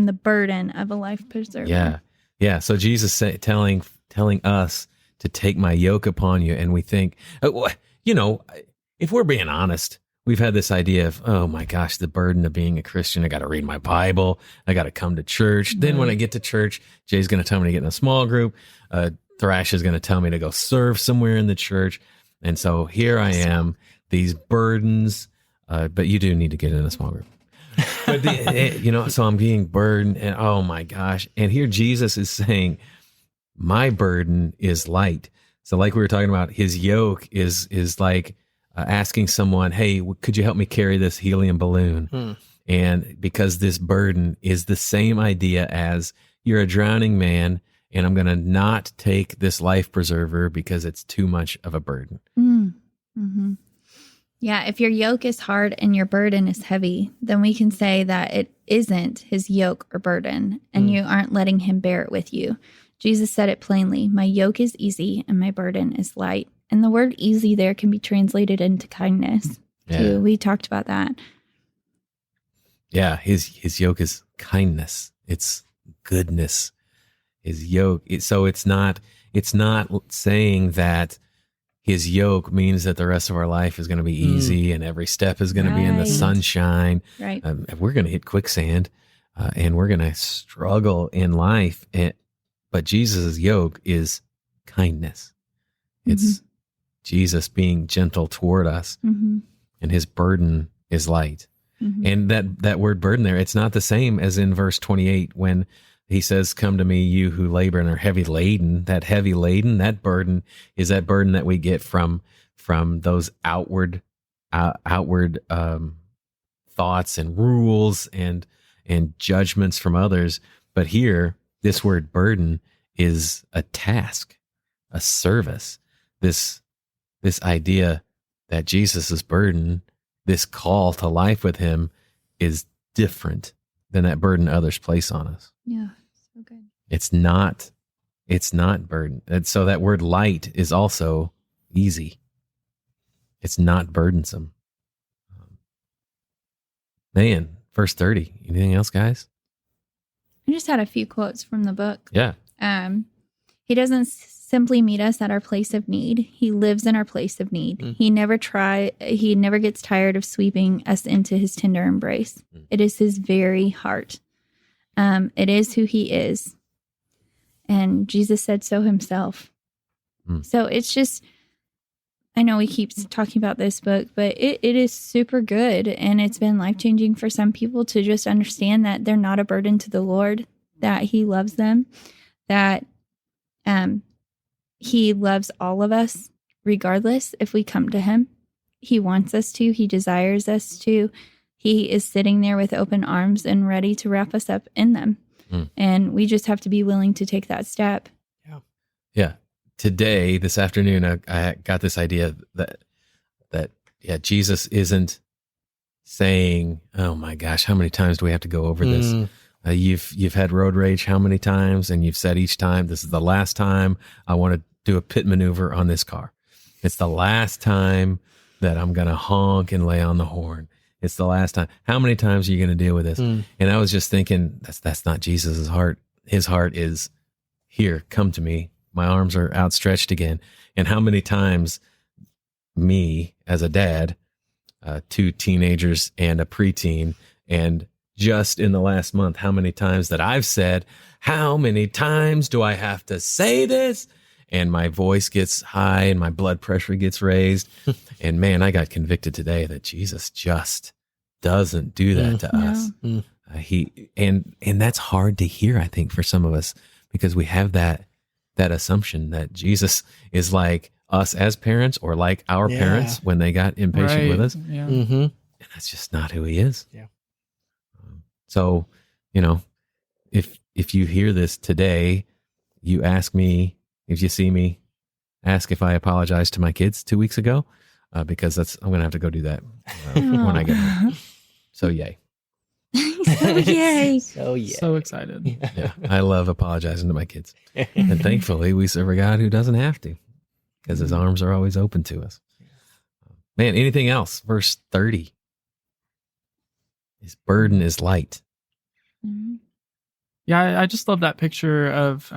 the burden of a life preserver. Yeah. So Jesus telling us to take my yoke upon you, and we think, if we're being honest, we've had this idea of, oh my gosh, the burden of being a Christian. I got to read my Bible. I got to come to church. Then when I get to church, Jay's going to tell me to get in a small group. Thrash is going to tell me to go serve somewhere in the church. And so here I am, these burdens, but you do need to get in a small group. But so I'm being burdened, and oh my gosh. And here Jesus is saying, my burden is light. So like we were talking about, his yoke is like asking someone, hey, could you help me carry this helium balloon? And because this burden is the same idea as you're a drowning man, and I'm going to not take this life preserver because it's too much of a burden. Yeah, if your yoke is hard and your burden is heavy, then we can say that it isn't his yoke or burden, and you aren't letting him bear it with you. Jesus said it plainly, my yoke is easy and my burden is light. And the word easy there can be translated into kindness too. We talked about that. Yeah, his yoke is kindness. It's goodness. His yoke. So it's not saying that his yoke means that the rest of our life is going to be easy and every step is going to be in the Right. sunshine. Right. We're going to hit quicksand and we're going to struggle in life. But Jesus' yoke is kindness. It's Jesus being gentle toward us, and his burden is light. And that word burden there, it's not the same as in verse 28 when he says, come to me, you who labor and are heavy laden. That heavy laden, that burden is that burden that we get from those outward thoughts and rules and judgments from others. But here, this word burden is a task, a service. This idea that Jesus's burden this call to life with him is different than that burden others place on us. Yeah. So good. It's not burden. And so that word light is also easy. It's not burdensome. Man, verse 30. Anything else, guys? I just had a few quotes from the book. Yeah. He doesn't simply meet us at our place of need. He lives in our place of need. He never gets tired of sweeping us into his tender embrace. It is his very heart. It is who he is. And Jesus said so himself. So it's just, I know we keep talking about this book, but it is super good. And it's been life-changing for some people to just understand that they're not a burden to the Lord, that he loves them, that he loves all of us, regardless if we come to him. He wants us to. He desires us to. He is sitting there with open arms and ready to wrap us up in them. And we just have to be willing to take that step. Yeah. Today, this afternoon, I got this idea that Jesus isn't saying, "Oh my gosh, how many times do we have to go over this?" You've had road rage how many times, and you've said each time, "This is the last time I want to do a pit maneuver on this car. It's the last time that I'm going to honk and lay on the horn. It's the last time." How many times are you going to deal with this? And I was just thinking, that's not Jesus's heart. His heart is, here, come to me. My arms are outstretched again. And how many times me as a dad, 2 teenagers and a preteen, and just in the last month, how many times that I've said, "How many times do I have to say this?" And my voice gets high and my blood pressure gets raised. And man, I got convicted today that Jesus just doesn't do that to us. And that's hard to hear, I think, for some of us, because we have that assumption that Jesus is like us as parents, or like our parents when they got impatient with us. Yeah. And that's just not who he is. Yeah. So, if you hear this today, you ask me, if you see me, ask if I apologized to my kids 2 weeks ago, because I'm going to have to go do that when I get home. So yay. So yay. So excited. Yeah, I love apologizing to my kids. And thankfully, we serve a God who doesn't have to, because his arms are always open to us. Man, anything else? Verse 30. His burden is light. Yeah, I just love that picture of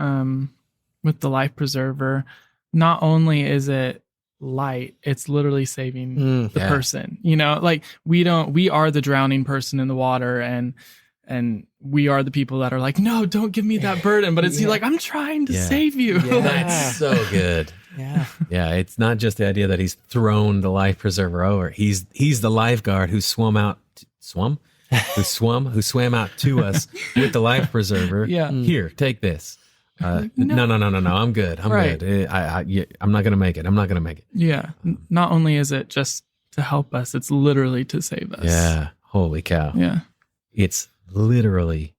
with the life preserver. Not only is it light, it's literally saving the person. Like we are the drowning person in the water, and we are the people that are like, "No, don't give me that burden." But it's like, "I'm trying to save you." That's so good. Yeah. It's not just the idea that he's thrown the life preserver over. He's the lifeguard who swam out to us with the life preserver. Yeah. Here, take this. No. I'm good. I'm good. I'm not going to make it. Yeah. Not only is it just to help us, it's literally to save us. Yeah. Holy cow. Yeah. It's literally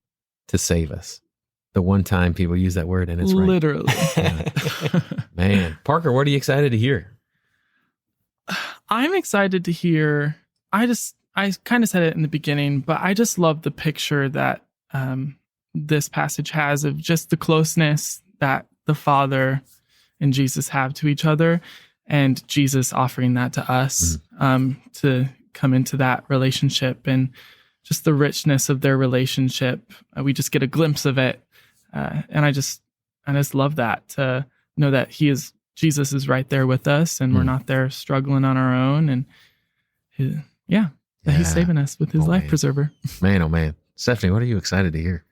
to save us. The one time people use that word, and it's right. Literally. Man. Parker, what are you excited to hear? I'm excited to hear. I kind of said it in the beginning, but I just love the picture that this passage has of just the closeness that the Father and Jesus have to each other, and Jesus offering that to us to come into that relationship, and just the richness of their relationship. We just get a glimpse of it, and I just love that, to know that Jesus is right there with us, and we're not there struggling on our own, and that he's saving us with his life preserver. Man, oh man. Stephanie, what are you excited to hear?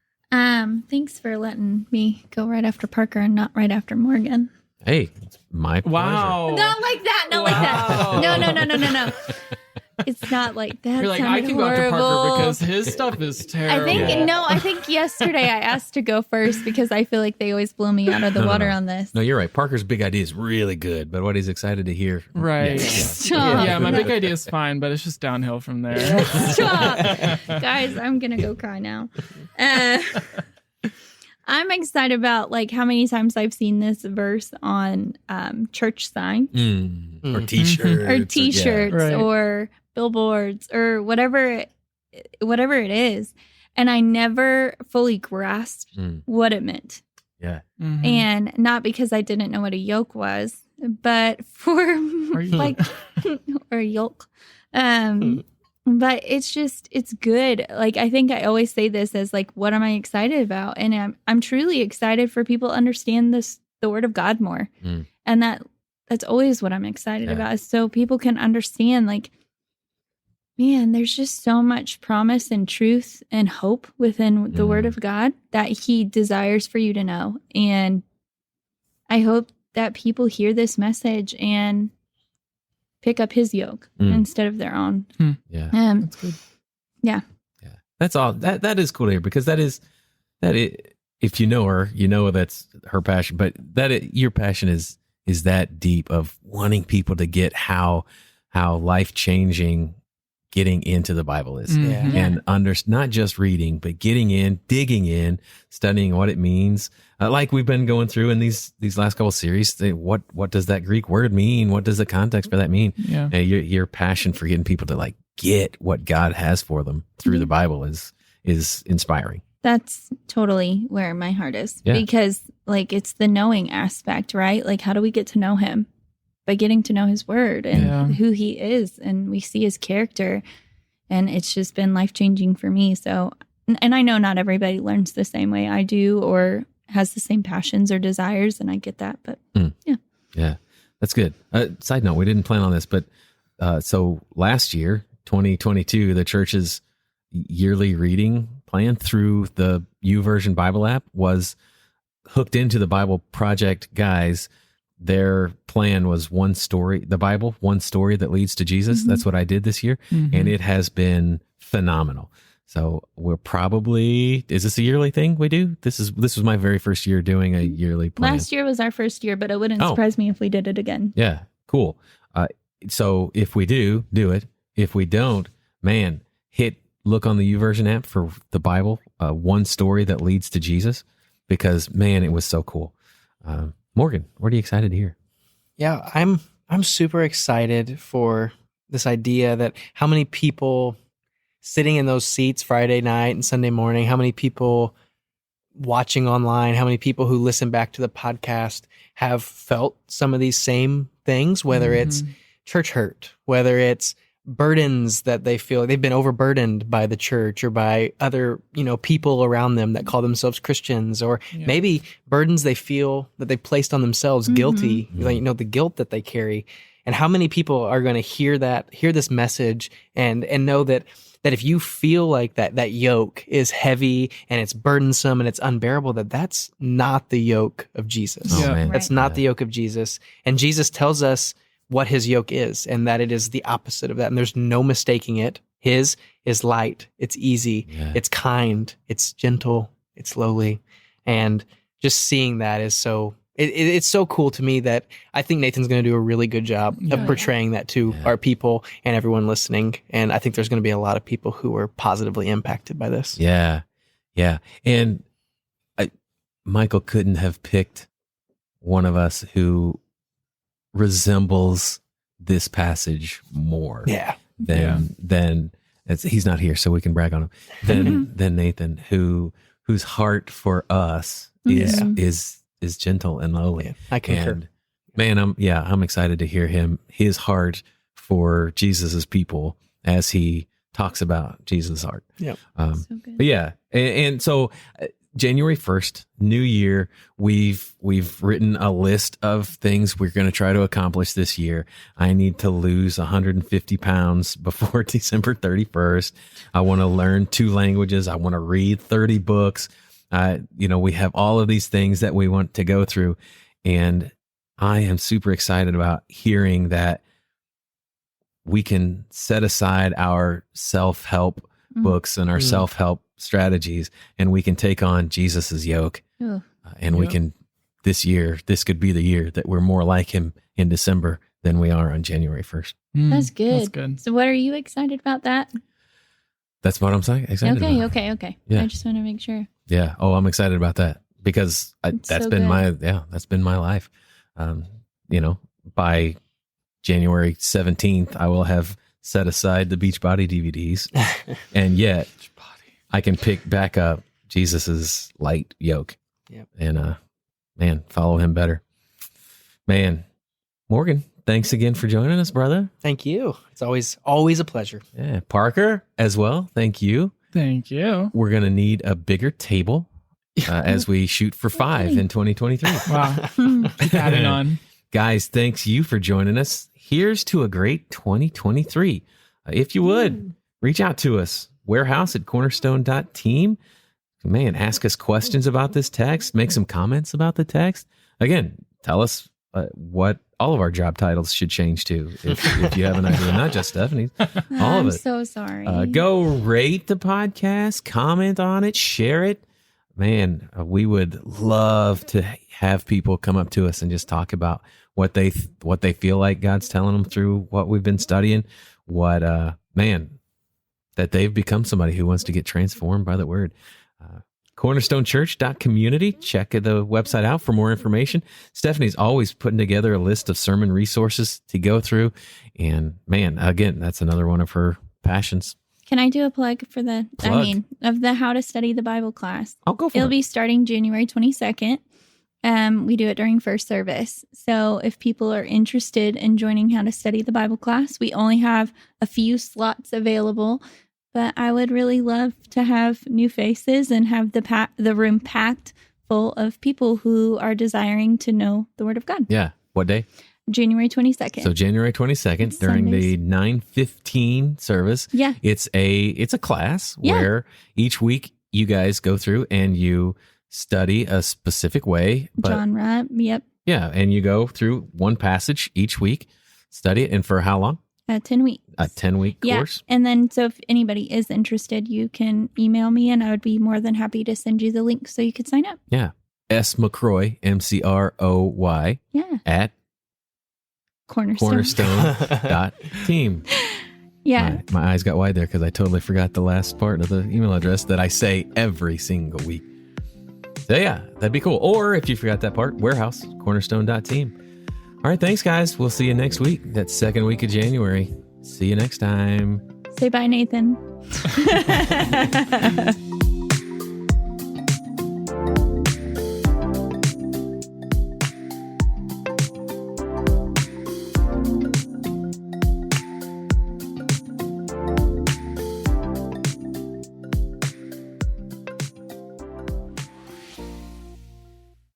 Thanks for letting me go right after Parker and not right after Morgan. Hey, it's my pleasure. Wow. Not like that. Not like that. No. It's not like that. You're like, I can go after Parker because his stuff is terrible. I think yesterday I asked to go first because I feel like they always blow me out of the water on this. No, you're right. Parker's big idea is really good, but what he's excited to hear. Right. Stop. Yeah, my big idea is fine, but it's just downhill from there. Stop. Guys, I'm going to go cry now. I'm excited about like how many times I've seen this verse on church signs Or t-shirts. or t-shirts Right. or billboards or whatever it is. And I never fully grasped what it meant. Yeah. Mhm. And not because I didn't know what a yoke was, but for like, or yoke. But it's good. Like, I think I always say this as like, what am I excited about? And I'm truly excited for people to understand the word of God more. And that's always what I'm excited about, is so people can understand, like, man, there's just so much promise and truth and hope within the word of God that he desires for you to know. And I hope that people hear this message and pick up his yoke instead of their own. Yeah. That's good. Yeah. Yeah. That's all. That is cool to hear, because that is if you know her, you know that's her passion, but your passion is that deep of wanting people to get how life-changing getting into the Bible is. Yeah. And not just reading, but getting in, digging in, studying what it means. Like we've been going through in these last couple of series, what does that Greek word mean? What does the context for that mean? Yeah. Your passion for getting people to like get what God has for them through the Bible is inspiring. That's totally where my heart is, Yeah. because like it's the knowing aspect, right? Like, how do we get to know him? By getting to know his word and who he is, and we see his character, and it's just been life-changing for me. So, and I know not everybody learns the same way I do or has the same passions or desires, and I get that, but Yeah, that's good. Side note, we didn't plan on this, but so last year, 2022, the church's yearly reading plan through the YouVersion Bible app was hooked into the Bible Project guys. Their plan was one story that leads to Jesus. That's what I did this year. And it has been phenomenal. So we're probably, is this a yearly thing we do? This was my very first year doing a yearly plan. last year was our first year, but it wouldn't surprise me if we did it again. Yeah, cool. So if we do it. If we don't, man, look on the YouVersion app for the Bible, one story that leads to Jesus, because man, it was so cool. Morgan, what are you excited to hear? Yeah, I'm super excited for this idea that how many people sitting in those seats Friday night and Sunday morning, how many people watching online, how many people who listen back to the podcast have felt some of these same things, whether it's church hurt, whether it's burdens that they feel they've been overburdened by the church or by other, people around them that call themselves Christians, or maybe burdens they feel that they placed on themselves, guilty, the guilt that they carry. And how many people are going to hear this message and know that if you feel like that yoke is heavy and it's burdensome and it's unbearable, that's not the yoke of Jesus. Oh, man. That's not the yoke of Jesus. And Jesus tells us what his yoke is, and that it is the opposite of that. And there's no mistaking it. His is light. It's easy. It's kind. It's gentle. It's lowly. And just seeing that is it's so cool to me that I think Nathan's going to do a really good job of portraying that to our people and everyone listening. And I think there's going to be a lot of people who are positively impacted by this. Yeah. Yeah. And Michael couldn't have picked one of us who resembles this passage more than he's not here, so we can brag on him, than Nathan, whose heart for us is gentle and lowly. Yeah, I concur. And man, I'm excited to hear his heart for Jesus's people as he talks about Jesus' heart. Yeah. So good. But yeah, and so January 1st, new year, we've written a list of things we're going to try to accomplish this year. I need to lose 150 pounds before December 31st. I want to learn 2 languages. I want to read 30 books. We have all of these things that we want to go through. And I am super excited about hearing that we can set aside our self-help books and our self-help strategies, and we can take on Jesus's yoke. And we can, this could be the year that we're more like him in December than we are on January 1st. That's good. That's good. So what are you excited about that? That's what I'm saying. Excited about. Okay. Yeah. I just want to make sure. Yeah. Oh, I'm excited about that because that's so been good. that's been my life. By January 17th, I will have set aside the Beachbody DVDs, and yet I can pick back up Jesus's light yoke. Yep. And man, follow him better. Man, Morgan, thanks again for joining us, brother. Thank you. It's always a pleasure. Yeah, Parker as well. Thank you. Thank you. We're gonna need a bigger table as we shoot for 5 in 2023. Wow. Keep adding on. Guys, thanks you for joining us. Here's to a great 2023. If you would, reach out to us, warehouse@cornerstone.team. Man, ask us questions about this text, make some comments about the text. Again, tell us what all of our job titles should change to if you have an idea, not just Stephanie's, all of I'm it. so sorry. Go rate the podcast, comment on it, share it. Man, we would love to have people come up to us and just talk about what they feel like God's telling them through what we've been studying. That they've become somebody who wants to get transformed by the word. Cornerstonechurch.community. Check the website out for more information. Stephanie's always putting together a list of sermon resources to go through. And man, again, that's another one of her passions. Can I do a plug for Plug. of the How to Study the Bible class? I'll go for It'll it. be starting January 22nd. We do it during first service. So if people are interested in joining How to Study the Bible class, we only have a few slots available, but I would really love to have new faces and have the room packed full of people who are desiring to know the Word of God. Yeah. What day? January 22nd. So January 22nd during the 9:15 service. Yeah. It's a class where each week you guys go through and you study a specific way. Genre. Yep. Yeah. And you go through one passage each week, study it. And for how long? 10 weeks. A 10-week course? And then, so if anybody is interested, you can email me and I would be more than happy to send you the link so you could sign up. Yeah. S. McCroy, MCROY, Yeah. at cornerstone.team. Yeah. My eyes got wide there because I totally forgot the last part of the email address that I say every single week. So yeah, that'd be cool. Or if you forgot that part, warehouse, cornerstone.team. All right, thanks, guys. We'll see you next week. That second week of January. See you next time. Say bye, Nathan.